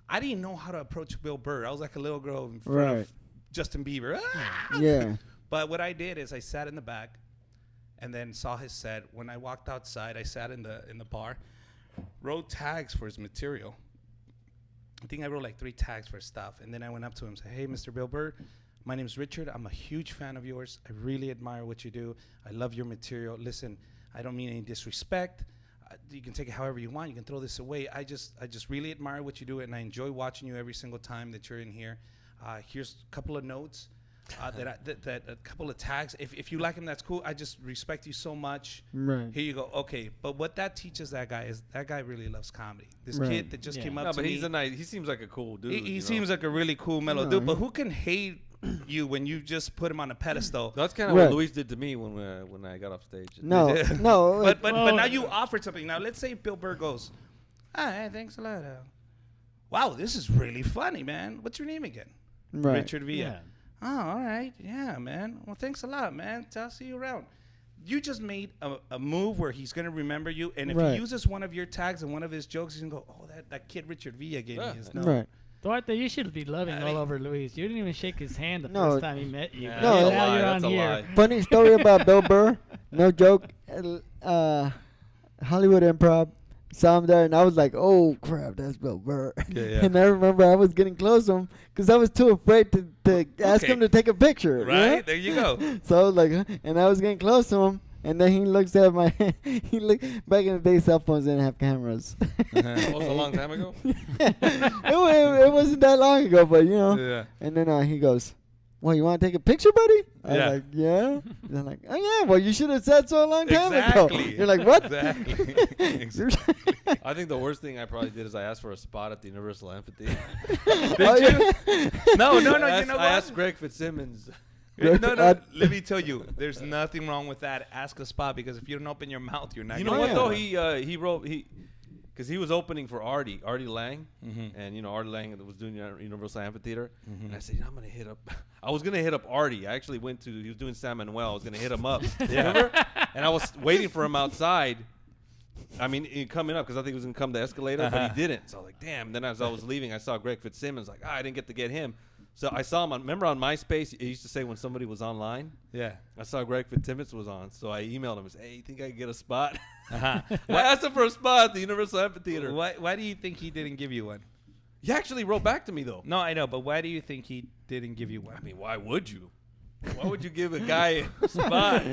I didn't know how to approach Bill Burr. I was like a little girl in front Right. of Justin Bieber. Yeah. But what I did is I sat in the back, and then saw his set. When I walked outside, I sat in the bar, wrote tags for his material. I think I wrote like 3 tags for stuff, and then I went up to him and said, "Hey, Mr. Bill Burr, my name's Richard. I'm a huge fan of yours. I really admire what you do. I love your material. Listen, I don't mean any disrespect. You can take it however you want. You can throw this away. I just really admire what you do, and I enjoy watching you every single time that you're in here. Here's a couple of notes, that a couple of tags. If you like him, that's cool. I just respect you so much. Right. Here you go. Okay, but what that teaches that guy is that guy really loves comedy. This Right. kid that just Yeah. came up No, to but me. he's a nice. He seems like a cool dude. He you know? seems like a really cool, mellow No, dude. But he- who can hate you when you just put him on a pedestal? That's kind of Right. what Luis did to me when I got off stage. No, no. But Well- now you offered something. Now let's say Bill Burr goes, "All right, thanks a lot. Wow, this is really funny, man. What's your name again?" right. Richard Villa. Oh, all right. Yeah, man. Well, thanks a lot, man. I'll see you around. You just made a move where he's going to remember you. And if Right. he uses one of your tags and one of his jokes, he's going to go, "Oh, that kid Richard Villa gave me his number." Right. Duarte, you should be loving I all mean- over Luis. You didn't even shake his hand the No. first time he met you. Yeah, No, that's a now lie. you're That's on a here. lie. Funny story about Bill Burr. No joke. Hollywood Improv. Saw him there, and I was like, "Oh crap, that's Bill Burr." Yeah. And I remember I was getting close to him because I was too afraid to ask Okay. him to take a picture. you know? Right? There you go. So I was like, huh? And I was getting close to him, and then he looks at my. He look back in the day, cell phones didn't have cameras. That was a long time ago. it wasn't that long ago, but you know. Yeah. And then he goes, well, you want to take a picture, buddy? I'm Yeah. like, yeah. They're like, oh, yeah, well, you should have said so a long time ago. Exactly. You're like, what? Exactly. Exactly. I think the worst thing I probably did is I asked for a spot at the Universal Amphitheater. Oh, yeah. No, no, no. I You asked, know I what? asked Greg Fitzsimmons. Greg, No, no. Let me tell you, there's nothing wrong with that. Ask a spot because if you don't open your mouth, you're not. You gonna know what get though? one. He wrote because he was opening for Artie Lang, Mhm. and you know Artie Lang was doing Universal Amphitheater, Mhm. and I said, I'm gonna hit up. I was gonna hit up Artie. I actually went to. He was doing San Manuel. I was gonna hit him up. Remember? And I was waiting for him outside. I mean, coming up because I think he was gonna come the escalator, but he didn't. So I was like, damn. Then as I was leaving, I saw Greg Fitzsimmons. Like, I didn't get to get him. So I saw him on. Remember on MySpace, it used to say when somebody was online. Yeah. I saw Greg Fitzsimmons was on, so I emailed him and said, "Hey, you think I can get a spot?" Uh-huh. I asked him for a spot at the Universal Amphitheater. Why do you think he didn't give you one? He actually wrote back to me though. No, I know, but why do you think he didn't give you one? I mean, why would you? Why would you give a guy a spot?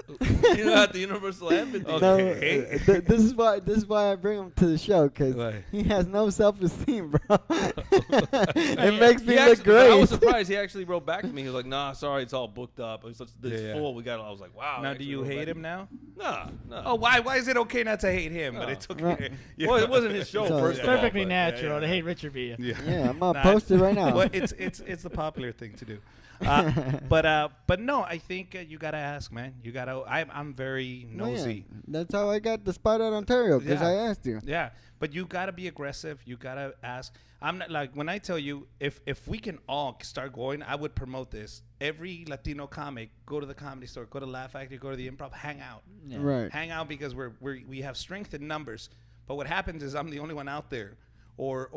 You know, at the Universal Amphitheater. No, Okay. this is why I bring him to the show because Why? he has no self-esteem, bro. It Yeah. makes me He look actually, but I great. was surprised. He actually wrote back to me. He was like, "Nah, sorry, it's all booked up. It's Yeah. full. We got." I was like, "Wow." Now, do you hate him now? Nah, nah. Oh, why? Why is it okay not to hate him? But No. it's okay. Right. You Well, know? it wasn't his show So- first. It's of all, perfectly but- natural yeah. to hate Richard Villa. Yeah, I'm gonna Nah, post it right now. Well, it's the popular thing to do. But no, I think you gotta ask, man. You gotta. I'm very Well, yeah, nosy. that's how I got the spot at Ontario because Yeah. I asked you. Yeah, but you gotta be aggressive. You gotta ask. I'm not like when I tell you if we can all start going, I would promote this. Every Latino comic, go to the Comedy Store, go to Laugh Factory, go to the Improv, hang out, Yeah. Right. hang out because we have strength in numbers. But what happens is I'm the only one out there, or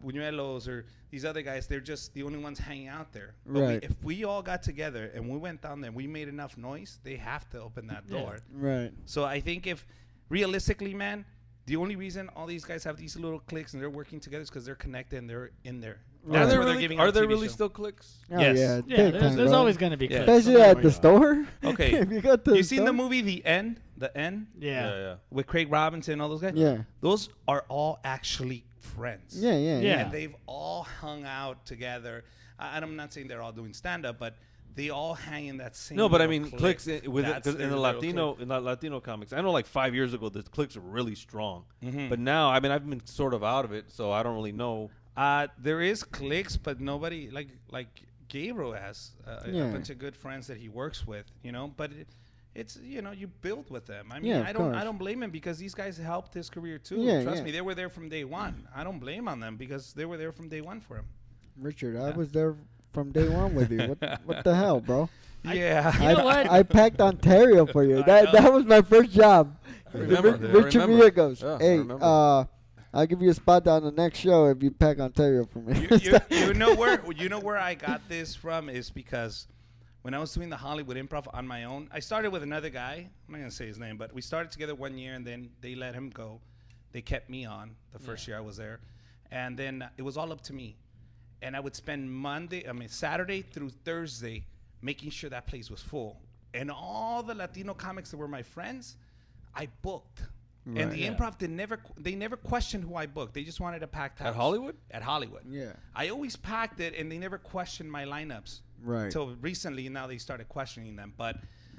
Banuelos or these other guys. They're just the only ones hanging out there. But Right. if we all got together and we went down there, and we made enough noise. They have to open that Yeah. door. Right. So I think if realistically, man, the only reason all these guys have these little cliques and they're working together is because they're connected and they're in there. Right. Are That's there where they're really, giving are out there TV really show. still clicks? Oh, Yes. yeah. Yeah, big there's, time, there's bro. always going to be Yeah. clips. Especially Don't at worry the about it. store. Okay. If you go to You the seen the store- movie The End? The End Yeah. with Craig Robinson, all those guys. Yeah. Those are all actually friends. Yeah, yeah, Yeah. yeah. And they've all hung out together. And I'm not saying they're all doing stand up, but they all hang in that same. No, but I little mean, clique. clicks with it, That's 'cause their in the little Latino clique. in the Latino comics. I know, like 5 years ago, the clicks were really strong. Mhm. But now, I mean, I've been sort of out of it, so I don't really know. There is cliques, but nobody like Gabriel has Yeah. a bunch of good friends that he works with, you know. But it's you build with them. I mean, Yeah, of I course. don't blame him because these guys helped his career too. Yeah, Trust yeah. me, they were there from day one. I don't blame on them because they were there from day one for him. Richard, I was there from day one with you. What the hell, bro? Yeah. You know what? I packed Ontario for you. I That know. was my first job. I remember. Richard I remember. Villa goes, Yeah, I hey, remember. I'll give you a spot on the next show if you pack Ontario for me. you know where I got this from is because when I was doing the Hollywood Improv on my own, I started with another guy. I'm not gonna say his name, but we started together 1 year, and then they let him go. They kept me on the first year I was there, and then it was all up to me. And I would spend Saturday through Thursday making sure that place was full. And all the Latino comics that were my friends, I booked. Right. And the Yeah. Improv they never questioned who I booked. They just wanted a packed house. At Hollywood? At Hollywood. Yeah. I always packed it, and they never questioned my lineups. Right. Until recently, now they started questioning them. But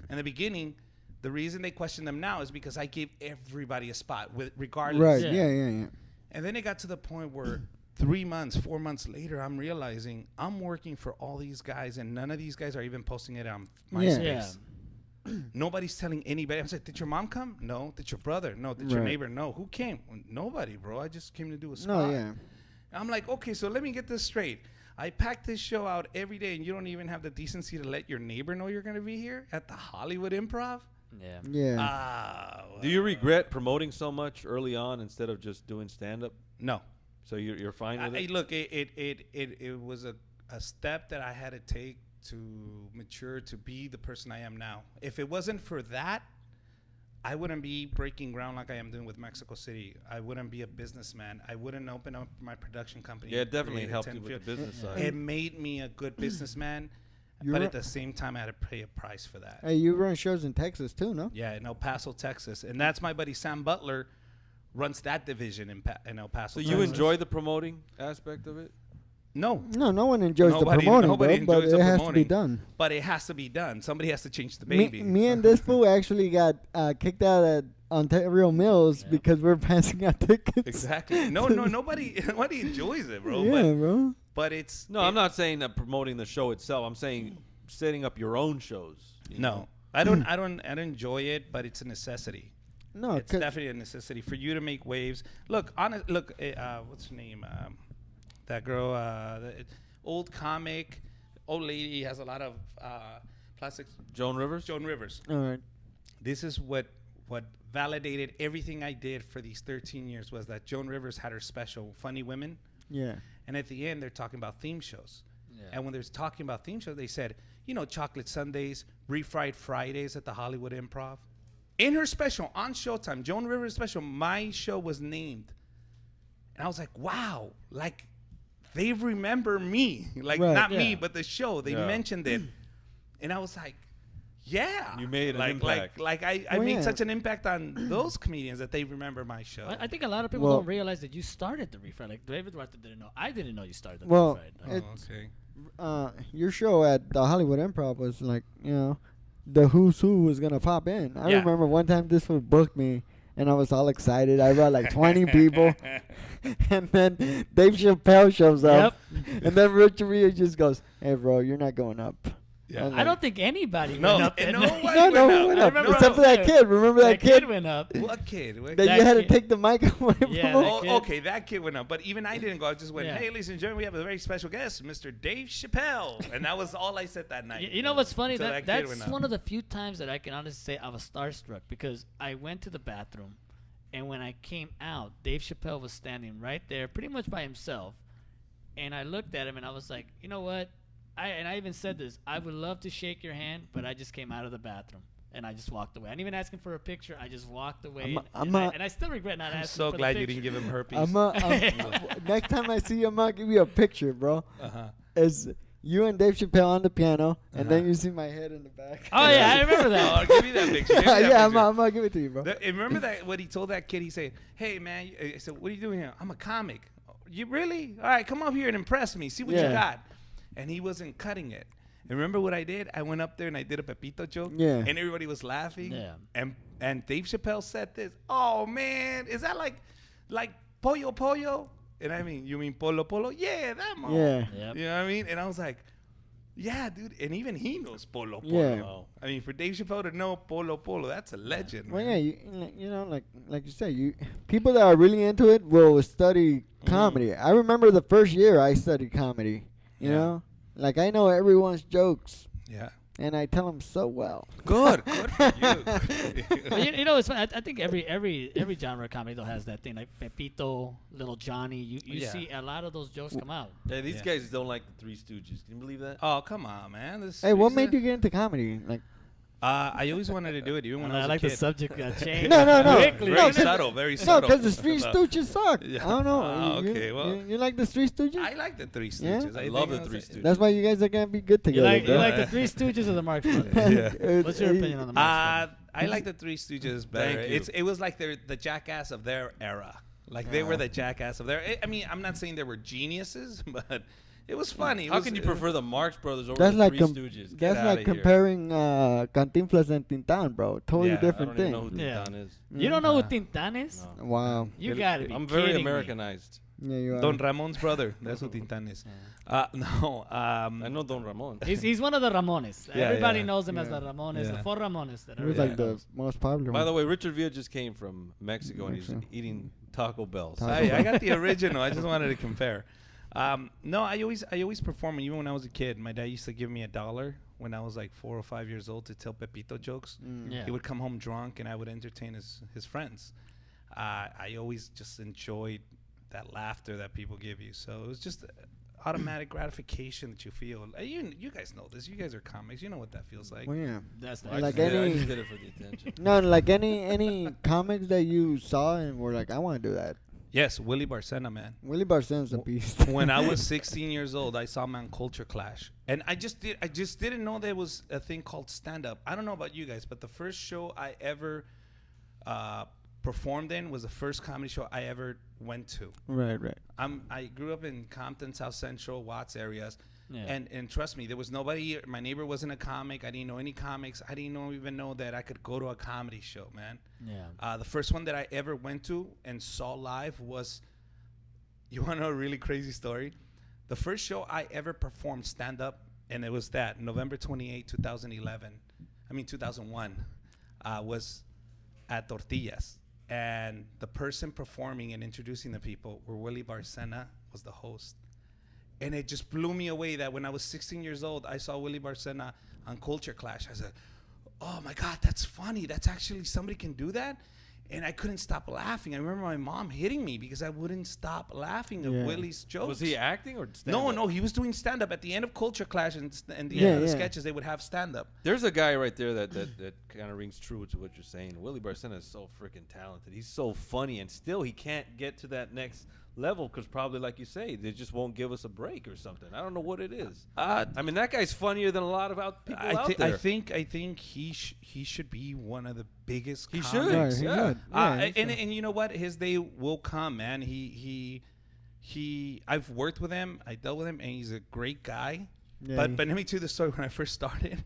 in the beginning, the reason they question them now is because I gave everybody a spot, regardless. Right. Yeah. Yeah. And then it got to the point where 3 months, 4 months later, I'm realizing I'm working for all these guys, and none of these guys are even posting it on MySpace. Yeah. Yeah. Nobody's telling anybody. I'm like, did your mom come? No. Did your brother? No. Did your Right. neighbor? No. Who came? Nobody, bro. I just came to do a No, spot. yeah. I'm like, okay, so let me get this straight. I pack this show out every day, and you don't even have the decency to let your neighbor know you're going to be here at the Hollywood Improv? Yeah. Yeah. Ah. Do you regret promoting so much early on instead of just doing stand up? No. So you're fine with it? Look, it was a step that I had to take to mature to be the person I am now. If it wasn't for that, I wouldn't be breaking ground like I am doing with Mexico City. I wouldn't be a businessman. I wouldn't open up my production company. Yeah, it definitely create a helped 10 you with the field- business side. It made me a good businessman, You're but ri- at the same time, I had to pay a price for that. Hey, you run shows in Texas too, no? Yeah, in El Paso, Texas, and that's my buddy Sam Butler runs that division in El Paso. So you Texas. enjoy the promoting aspect of it? No. No one enjoys the Nobody promoting, bro, enjoys but the it has to be promoting. done. But it has to be done. Somebody has to change the Me, baby. me and this fool actually got kicked out at Ontario Mills Yeah. because we're passing out tickets. Exactly. Nobody enjoys it, bro. Yeah, bro. But it's No, I'm not saying promoting the show itself. I'm saying setting up your own shows. you know? No, I don't enjoy it, but it's a necessity. No, It's 'cause- definitely a necessity for you to make waves. Look, what's her name? That girl, the old comic, old lady has a lot of plastics. Joan Rivers. Joan Rivers. all right. This is what validated everything I did for these 13 years was that Joan Rivers had her special, Funny Women, Yeah. and at the end they're talking about theme shows. Yeah. And when they're talking about theme shows, they said, Chocolate Sundays, Refried Fridays at the Hollywood Improv. In her special on Showtime, Joan Rivers special, my show was named. And I was like, wow, like they remember me. Like Right. not Yeah. me, but the show. They Yeah. mentioned it. And I was like, yeah. You made an like, impact. Like I Well, made yeah. such an impact on those comedians that they remember my show. I think a lot of people Well- don't realize that you started the refried. Like David Duarte didn't know. I didn't know you started the Well, refried. Oh, it- okay. Your show at the Hollywood Improv was like, the who's who was gonna pop in. I Yeah. remember one time this fool booked me, and I was all excited. I brought like 20 people, and then Dave Chappelle shows up, and then Richard Rhea just goes, "Hey, bro, you're not going up." Yeah. I'm I like, don't think anybody No, went up. and in no there. one No, no, went who went up. up? remember Except for that kid. Remember that kid? went up. What kid? What That kid? you had to kid. take the mic away Yeah, from. that kid. Okay, that kid went up. But even I didn't go. I just went, Yeah. hey, ladies and gentlemen, we have a very special guest, Mr. Dave Chappelle. And that was all I said that night. You know what's funny? Until That, that kid went that's up. one of the few times that I can honestly say I was starstruck because I went to the bathroom, and when I came out, Dave Chappelle was standing right there, pretty much by himself, and I looked at him and I was like, you know what? I even said this. I would love to shake your hand, but I just came out of the bathroom. And I just walked away. I didn't even ask him for a picture. I just walked away. I'm a- and I still regret not I'm asking so for glad the you picture. didn't give him herpes. Next time I see you, I'm gonna give you a picture, bro. Uh-huh. It's you and Dave Chappelle on the piano, and Uh-huh. then you see my head in the back. Oh, yeah, I remember Oh, that. give me that picture. Give me that yeah, I'm picture. gonna give it to you, bro. And remember that what he told that kid? He said, "Hey man," I said, "What are you doing here?" "I'm a comic." "You really? All right, come up here and impress me. See what you Yeah. got." And he wasn't cutting it. And remember what I did? I went up there and I did a Pepito joke. Yeah. And everybody was laughing. Yeah. And Dave Chappelle said this. "Oh man, is that like pollo pollo?" And I mean, you mean polo polo? Yeah, that mo. Yeah. Yep. You know what I mean? And I was like, yeah, dude. And even he knows polo polo. Yeah. I mean, for Dave Chappelle to know polo polo, that's a legend. Well, man. yeah, you know, like you said, people that are really into it will study comedy. I remember the first year I studied comedy. You Yeah. know, like I know everyone's jokes, Yeah. and I tell them so well. Good for you. But you know, it's funny. I think every genre of comedy though has that thing like Pepito, Little Johnny. You Yeah. see a lot of those jokes come out. Hey, these Yeah. guys don't like the Three Stooges. Can you believe that? Oh, come on, man. Hey, what made you get into comedy? Like, I always wanted to do it, even when I was I a like kid. the subject changed. No, Very quickly. No, 'cause- subtle, very no, subtle. because the Three Stooges suck. Yeah. I don't know. Ah, You- okay, you, well. you like the Three Stooges? I like the Three Yeah? Stooges. I think love the was Three a- Stooges. That's why you guys are gonna be good You together. like bro. the Three Stooges or the Marx Brothers? Yeah. What's your opinion on the Marx Brothers? I like the Three Stooges better. Thank you. It was like they're the jackass of their era. Like they were the jackass of their. I mean, I'm not saying they were geniuses, but it was funny. It How was- can you prefer the Marx Brothers over That's the like Three com- Stooges? Get That's outta like here. comparing Cantinflas and Tintan, bro. Totally Yeah, I different I don't thing. even know who Yeah. Tintan is. You don't know who Tintan is? No. Wow. You gotta be I'm very kidding me. Americanized. Yeah, you are. Don Ramon's brother. That's who Tintan is. No. I know Don Ramon. He's one of the Ramones. Yeah, Everybody yeah. knows him as Yeah. the Ramones, Yeah. the four Ramones. That He was Yeah. like the most popular By one. the way, Richard Villa just came from Mexico and he's Mexico. eating Taco Bell. Taco I got the original. I just wanted to compare. No, I always perform. Even when I was a kid, my dad used to give me $1 when I was like 4 or 5 years old to tell Pepito jokes. Yeah. He would come home drunk, and I would entertain his friends. I always just enjoyed that laughter that people give you. So it was just automatic gratification that you feel. You guys know this. You guys are comics. You know what that feels like. Well, yeah. That's I the Like just did- I any- just did it for the attention. No, like any comics that you saw and were like, I want to do that. Yes, Willie Barcena, man. Willie Barcena's a beast. When I was 16 years old, I saw Man Culture Clash, and I just didn't know there was a thing called stand up. I don't know about you guys, but the first show I ever performed in was the first comedy show I ever went to. Right. I grew up in Compton, South Central, Watts areas. Yeah. And trust me, there was nobody. My neighbor wasn't a comic. I didn't know any comics. I didn't even know that I could go to a comedy show, man. Yeah. The first one that I ever went to and saw live was. You want to know a really crazy story? The first show I ever performed stand up, and it was that November 28, 2001, was at Tortillas, and the person performing and introducing the people were Willie Barcena was the host. And it just blew me away that when I was 16 years old, I saw Willie Barcena on Culture Clash. I said, oh my God, that's funny. That's actually, somebody can do that? And I couldn't stop laughing. I remember my mom hitting me because I wouldn't stop laughing at Willie's jokes. Was he acting or stand-up? No, he was doing stand-up. At the end of Culture Clash and the end of the sketches, they would have stand-up. There's a guy right there that kind of rings true to what you're saying. Willie Barcena is so freaking talented. He's so funny, and still he can't get to that next level because probably, like you say, they just won't give us a break or something. I don't know what it is. I mean, that guy's funnier than a lot of people out there. I think he should be one of the biggest. He comics. should. Right, Yeah. And you know what? His day will come, man. I've worked with him. I dealt with him, and he's a great guy. Yeah, But let me tell you the story. When I first started,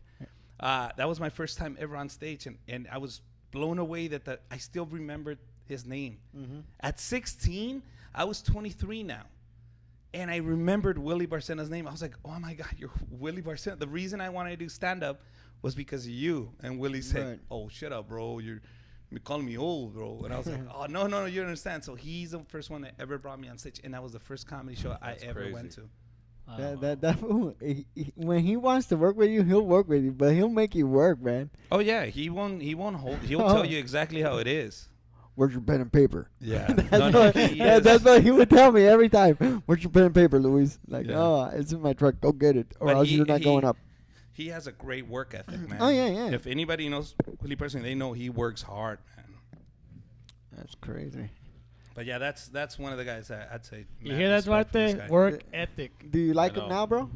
that was my first time ever on stage, and I was blown away that I still remembered his name. Mm-hmm. At 16, I was 23 now. And I remembered Willie Barcena's name. I was like, oh my God, you're Willie Barcena. The reason I wanted to do stand-up was because of you. And Willie said, Right. oh, shut up, bro. You're calling me old, bro. And I was like, oh, no, you don't understand. So he's the first one that ever brought me on stage. And that was the first comedy show I ever crazy. went to. That fool, when he wants to work with you, he'll work with you, but he'll make you work, man. Oh, yeah. He won't hold. He'll tell you exactly how it is. Where's your pen and paper? Yeah. That's what he would tell me every time. Where's your pen and paper, Luis? Like, Yeah. oh, it's in my truck. Go get it, or But else you're not going up. He has a great work ethic, man. Oh, yeah. If anybody knows Willie personally, they know he works hard, man. That's crazy. But yeah, that's one of the guys that I'd say. You mad hear that, respect for this Duarte? guy. Work ethic. Do you like I him know. now, bro?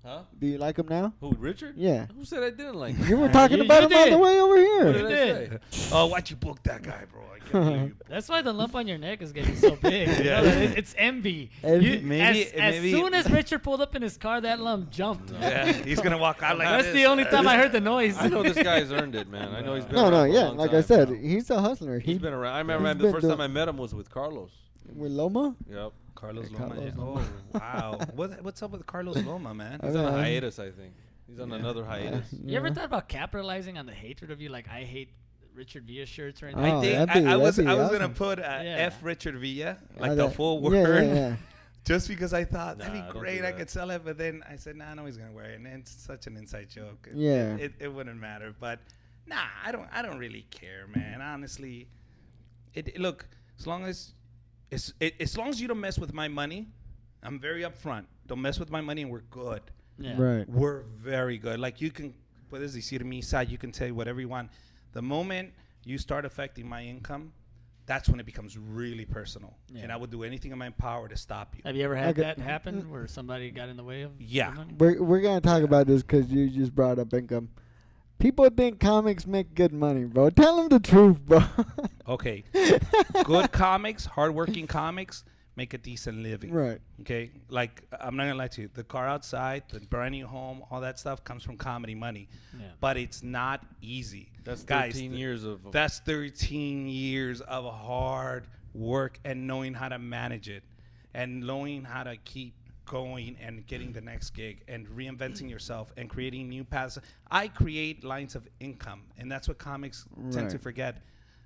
Huh? Do you like him now? Who, Richard? Yeah. Who said I didn't like him? You were talking you- about you him all did. the way over What here. did I did. say? Oh, why'd you book that guy, bro? I can't believe you. That's why the lump on your neck is getting so big. Yeah. It's envy. Envy. Maybe- as maybe- soon as Richard pulled up in his car, that lump jumped. Yeah, he's gonna walk out like That's this. the only time I heard the noise. I know this guy's earned it, man. I know he's been No, around for a yeah. long Like time. I said, he's a hustler. He's been around. I remember he's the been first doing- time I met him was with Carlos. with Loma. Yep. Carlos Yeah, Loma. Carlos yeah. Loma. Oh, wow. What's up with Carlos Loma, man? He's on a Uh, hiatus, I think. He's on another hiatus. You ever thought about capitalizing on the hatred of you? Like, I hate Richard Villa shirts right now. Oh, I think that'd be- I was that'd be gonna awesome. put Yeah. F Richard Villa, like Yeah, the that- full word. Yeah. Just because I thought that'd Nah, be don't do great, I that. could sell it, but then I said, nah, no, he's gonna wear it, and it's such an inside joke. Yeah. It wouldn't matter, but nah, I don't really care, man. Honestly, look, as long as you don't mess with my money, I'm very upfront. Don't mess with my money, and we're good. Yeah. Right. We're very good. Like you can, puedes decirme, side, you can say whatever you want. The moment you start affecting my income, that's when it becomes really personal. Yeah. And I would do anything in my power to stop you. Have you ever had Okay. that happen where somebody got in the way of Yeah. your money? We're gonna talk about this because you just brought up income. People think comics make good money, bro. Tell them the truth, bro. Okay. Good comics, hardworking comics, make a decent living. Right. Okay. Like, I'm not going to lie to you. The car outside, the brand new home, all that stuff comes from comedy money. Yeah. But it's not easy. That's Guys, 13 years of. That's 13 years of hard work and knowing how to manage it and knowing how to keep going and getting the next gig and reinventing yourself and creating new paths. I create lines of income, and that's what comics tend to Right. forget.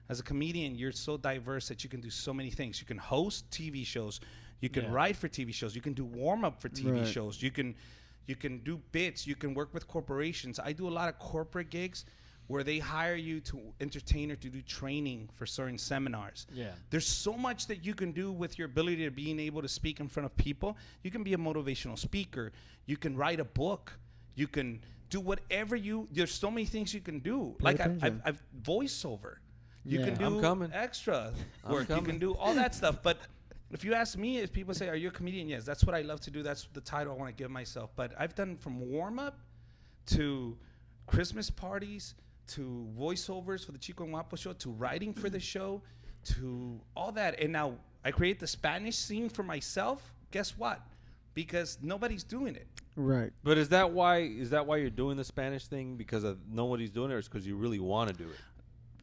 As a comedian, you're so diverse that you can do so many things. You can host TV shows, you can Yeah. write for TV shows, you can do warm-up for TV Right. shows, you can do bits, you can work with corporations. I do a lot of corporate gigs where they hire you to entertain or to do training for certain seminars. Yeah. There's so much that you can do with your ability to being able to speak in front of people. You can be a motivational speaker. You can write a book. You can do whatever there's so many things you can do. Pay Like attention. I've voiceover. You Yeah. can do I'm coming. extra I'm work. You coming. can do all that stuff. But if you ask me, if people say, are you a comedian? Yes, that's what I love to do. That's the title I want to give myself. But I've done from warm-up to Christmas parties to voiceovers for the Chico and Guapo show to writing for the show to all that. And now I create the Spanish scene for myself. Guess what? Because nobody's doing it. Right. But is that why you're doing the Spanish thing, because of nobody's doing it, or is because you really want to do it?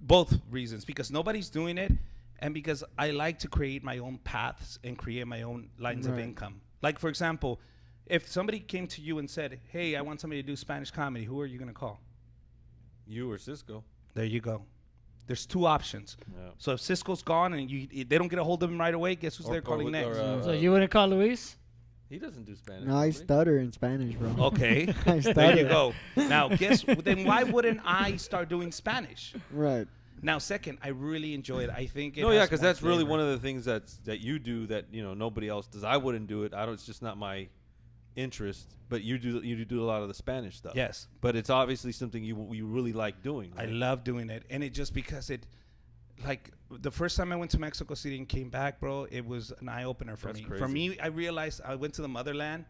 Both reasons, because nobody's doing it, and because I like to create my own paths and create my own lines of Right. income. Like, for example, if somebody came to you and said, hey, I want somebody to do Spanish comedy, who are you going to call? You or Cisco? There you go. There's two options. Yeah. So if Cisco's gone and they don't get a hold of him right away, guess who's they're calling next? So you wouldn't call Luis? He doesn't do Spanish. No, I does he? stutter in Spanish, bro. Okay. I There stutter. you go. Now, then why wouldn't I start doing Spanish? Right. Now, second, I really enjoy it. I think it No, yeah, has because more that's really flavor. one of the things that you do that nobody else does. I wouldn't do it. It's just not my interest. But you do a lot of the Spanish stuff. Yes. But it's obviously something you really like doing. I Right? love doing it. And it just because like the first time I went to Mexico City and came back, bro, it was an eye opener for That's me. crazy. For me, I realized I went to the motherland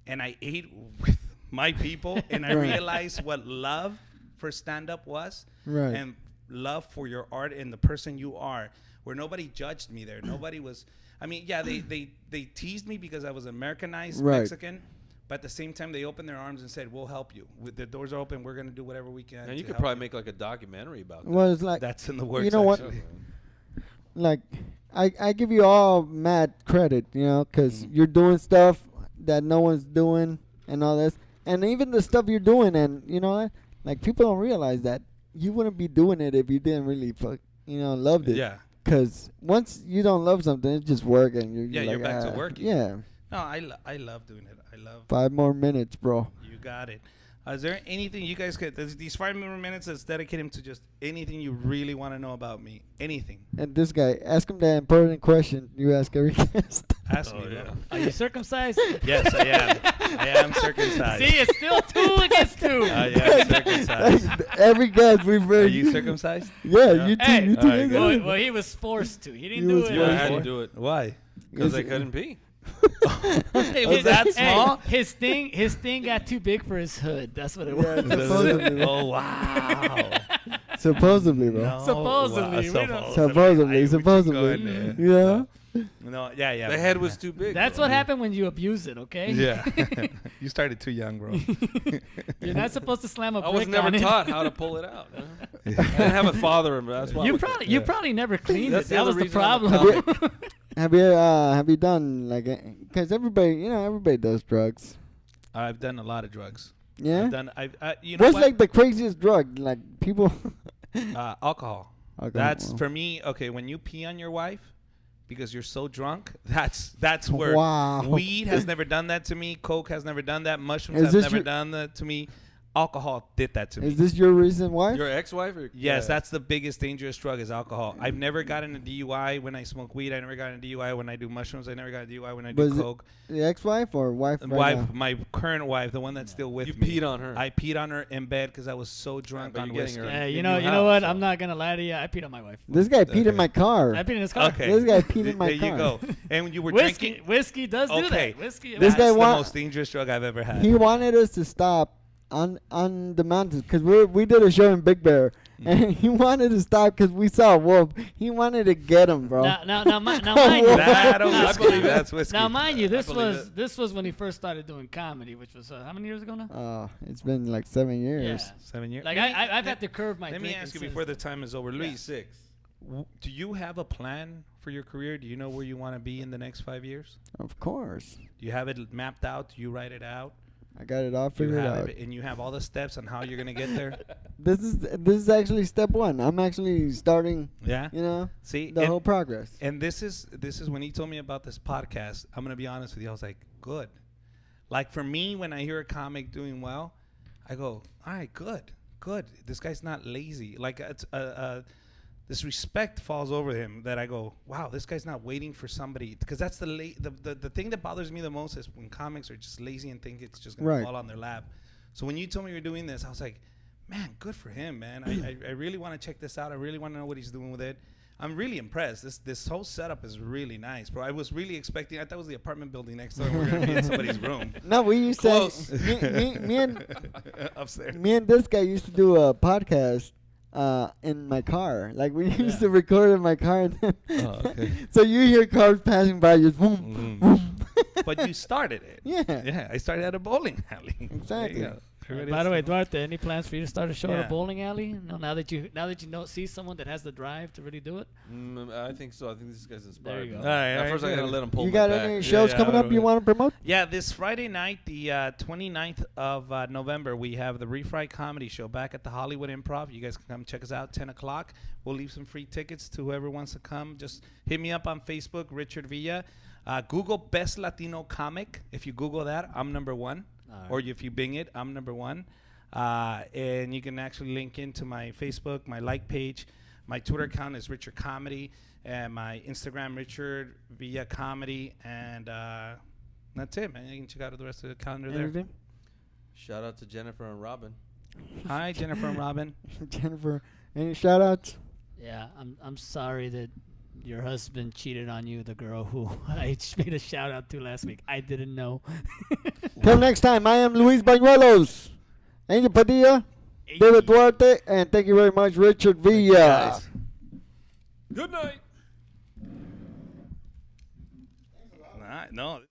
and I ate with my people and I Right. realized what love for stand up was. Right. And love for your art and the person you are, where nobody judged me there. Nobody was, I mean, yeah, they teased me because I was Americanized Right. Mexican, but at the same time, they opened their arms and said, we'll help you. The doors are open. We're going to do whatever we can. And you to could help probably make like a documentary about that. Well, it's like, That's in the works. you know what? actually. like, I give you all mad credit, because Mhm. you're doing stuff that no one's doing and all this. And even the stuff you're doing, and, like, people don't realize that you wouldn't be doing it if you didn't really, loved it. Yeah. Because once you don't love something, it's just work, and Yeah, you're like, back to working. Yeah. No, I love doing it. I love. 5 more minutes, bro. You got it. Is there anything you guys could? These 5 more minutes is dedicated to just anything you really want to know about me. Anything. And this guy, ask him that important question you ask every guest. Ask Oh, me. yeah. Bro. Are you circumcised? Yes, I am. I am circumcised. See, it's still 2 against 2. I am circumcised. Every guest we've Are heard. you circumcised? Yeah, Yeah. you too. Hey. You too. Alright, you good. got Well, it. he was forced to. He didn't He do was it. Yeah, I forced had to. to do it Why? because I Is it- couldn't pee. It was that small. Hey, his thing got too big for his hood. That's what it Yeah, was. supposedly. Oh wow. Supposedly, bro. No, Supposedly, we don't- Supposedly, I- supposedly. we just go in there. Yeah. No, yeah. The head was too big. That's bro. what happened when you abuse it, okay? Yeah. You started too young, bro. You're not supposed to slam a I brick was never on it. taught how to pull it out. I didn't have a father. That's why. You we- you probably never cleaned That's it. the That other was the reason I'm a problem. Have you done like? Because everybody does drugs. I've done a lot of drugs. Yeah. I've done. You know What's what? like the craziest drug? Like people. Alcohol. Okay, That's well. for me. Okay, when you pee on your wife because you're so drunk, that's where Wow. weed has never done that to me. Coke has never done that. Mushrooms Is have this never your- done that to me. Alcohol did that to me. Is this your reason why? Your ex-wife? Or, Yes, yeah. that's the biggest dangerous drug is alcohol. I've never gotten a DUI when I smoke weed. I never got a DUI when I do mushrooms. I never got a DUI when I do Was it coke. The ex-wife or wife? Right Wife, now? my current wife, the one that's still with You me. peed on her. I peed on her in bed because I was so drunk but on you're getting whiskey. her- Yeah, in you your know what? house, I'm so. not gonna lie to you. I peed on my wife. This guy peed in Okay. my car. I peed in his car. Okay. This guy peed in my There you car. go. And when you were Whiskey, drinking, whiskey does do Okay. that. Whiskey. This that's guy the wa- most dangerous drug I've ever had. He wanted us to stop on the mountains because we did a show in Big Bear, and he wanted to stop because we saw a wolf. He wanted to get him, bro. Now, mind you. That Now- whiskey, that's whiskey. Now, mind you, this believe was it. this was when he first started doing comedy, which was how many years ago now? It's been like 7 years. Yeah. 7 years. Like I've had to curb my. Let me drinking ask you since before the then. time is over, Luis. 6. Do you have a plan for your career? Do you know where you want to be in the next 5 years? Of course. Do you have it mapped out? Do you write it out? I got it all Do you figured have out. it, and you have all the steps on how you're gonna get there? This is actually step one. I'm actually starting, Yeah. See, the whole progress. and this is when he told me about this podcast. I'm gonna be honest with you. I was like, good. Like for me, when I hear a comic doing well, I go, all right, good. This guy's not lazy. Like it's this respect falls over him that I go, wow, this guy's not waiting for somebody, because that's the thing that bothers me the most is when comics are just lazy and think it's just gonna Right. fall on their lap. So when you told me you're doing this, I was like, man, good for him, man. I really want to check this out. I really want to know what he's doing with it. I'm really impressed. This whole setup is really nice, bro. I was really expecting. I thought it was the apartment building next door. And we're gonna be in somebody's room. No, we used to. Close. Me and Upstairs. me and this guy used to do a podcast in my car. Like we used to record in my car. And then Oh, okay. so you hear cars passing by, just boom, boom. But you started it. Yeah. Yeah, I started at a bowling alley. Exactly. There you go. Everybody By the way, else- Duarte, any plans for you to start a show at Yeah. a bowling alley? No, now that you know see someone that has the drive to really do it. I think so. I think this guy's inspired. There you go. me. All right, Now, all right, first, I gotta good. let him pull You my got back. any shows yeah, coming up you right. want to promote? Yeah, this Friday night, the 29th of November, we have the Refry Comedy Show back at the Hollywood Improv. You guys can come check us out, 10 o'clock. We'll leave some free tickets to whoever wants to come. Just hit me up on Facebook, Richard Villa. Google Best Latino Comic. If you Google that, I'm number one. All right. Or if you Bing it, I'm number one. And you can actually link into my Facebook, my like page. My Twitter account is Richard Comedy. And my Instagram, Richard Villa Comedy. And that's it, man. You can check out the rest of the calendar there. Anything? Shout out to Jennifer and Robin. Hi, Jennifer and Robin. Jennifer, any shout outs? Yeah, I'm sorry that your husband cheated on you, the girl who I just made a shout out to last week. I didn't know. Till next time, I am Luis Banuelos, Angel Padilla, David Duarte, and thank you very much, Richard Villa. guys. Good night. No.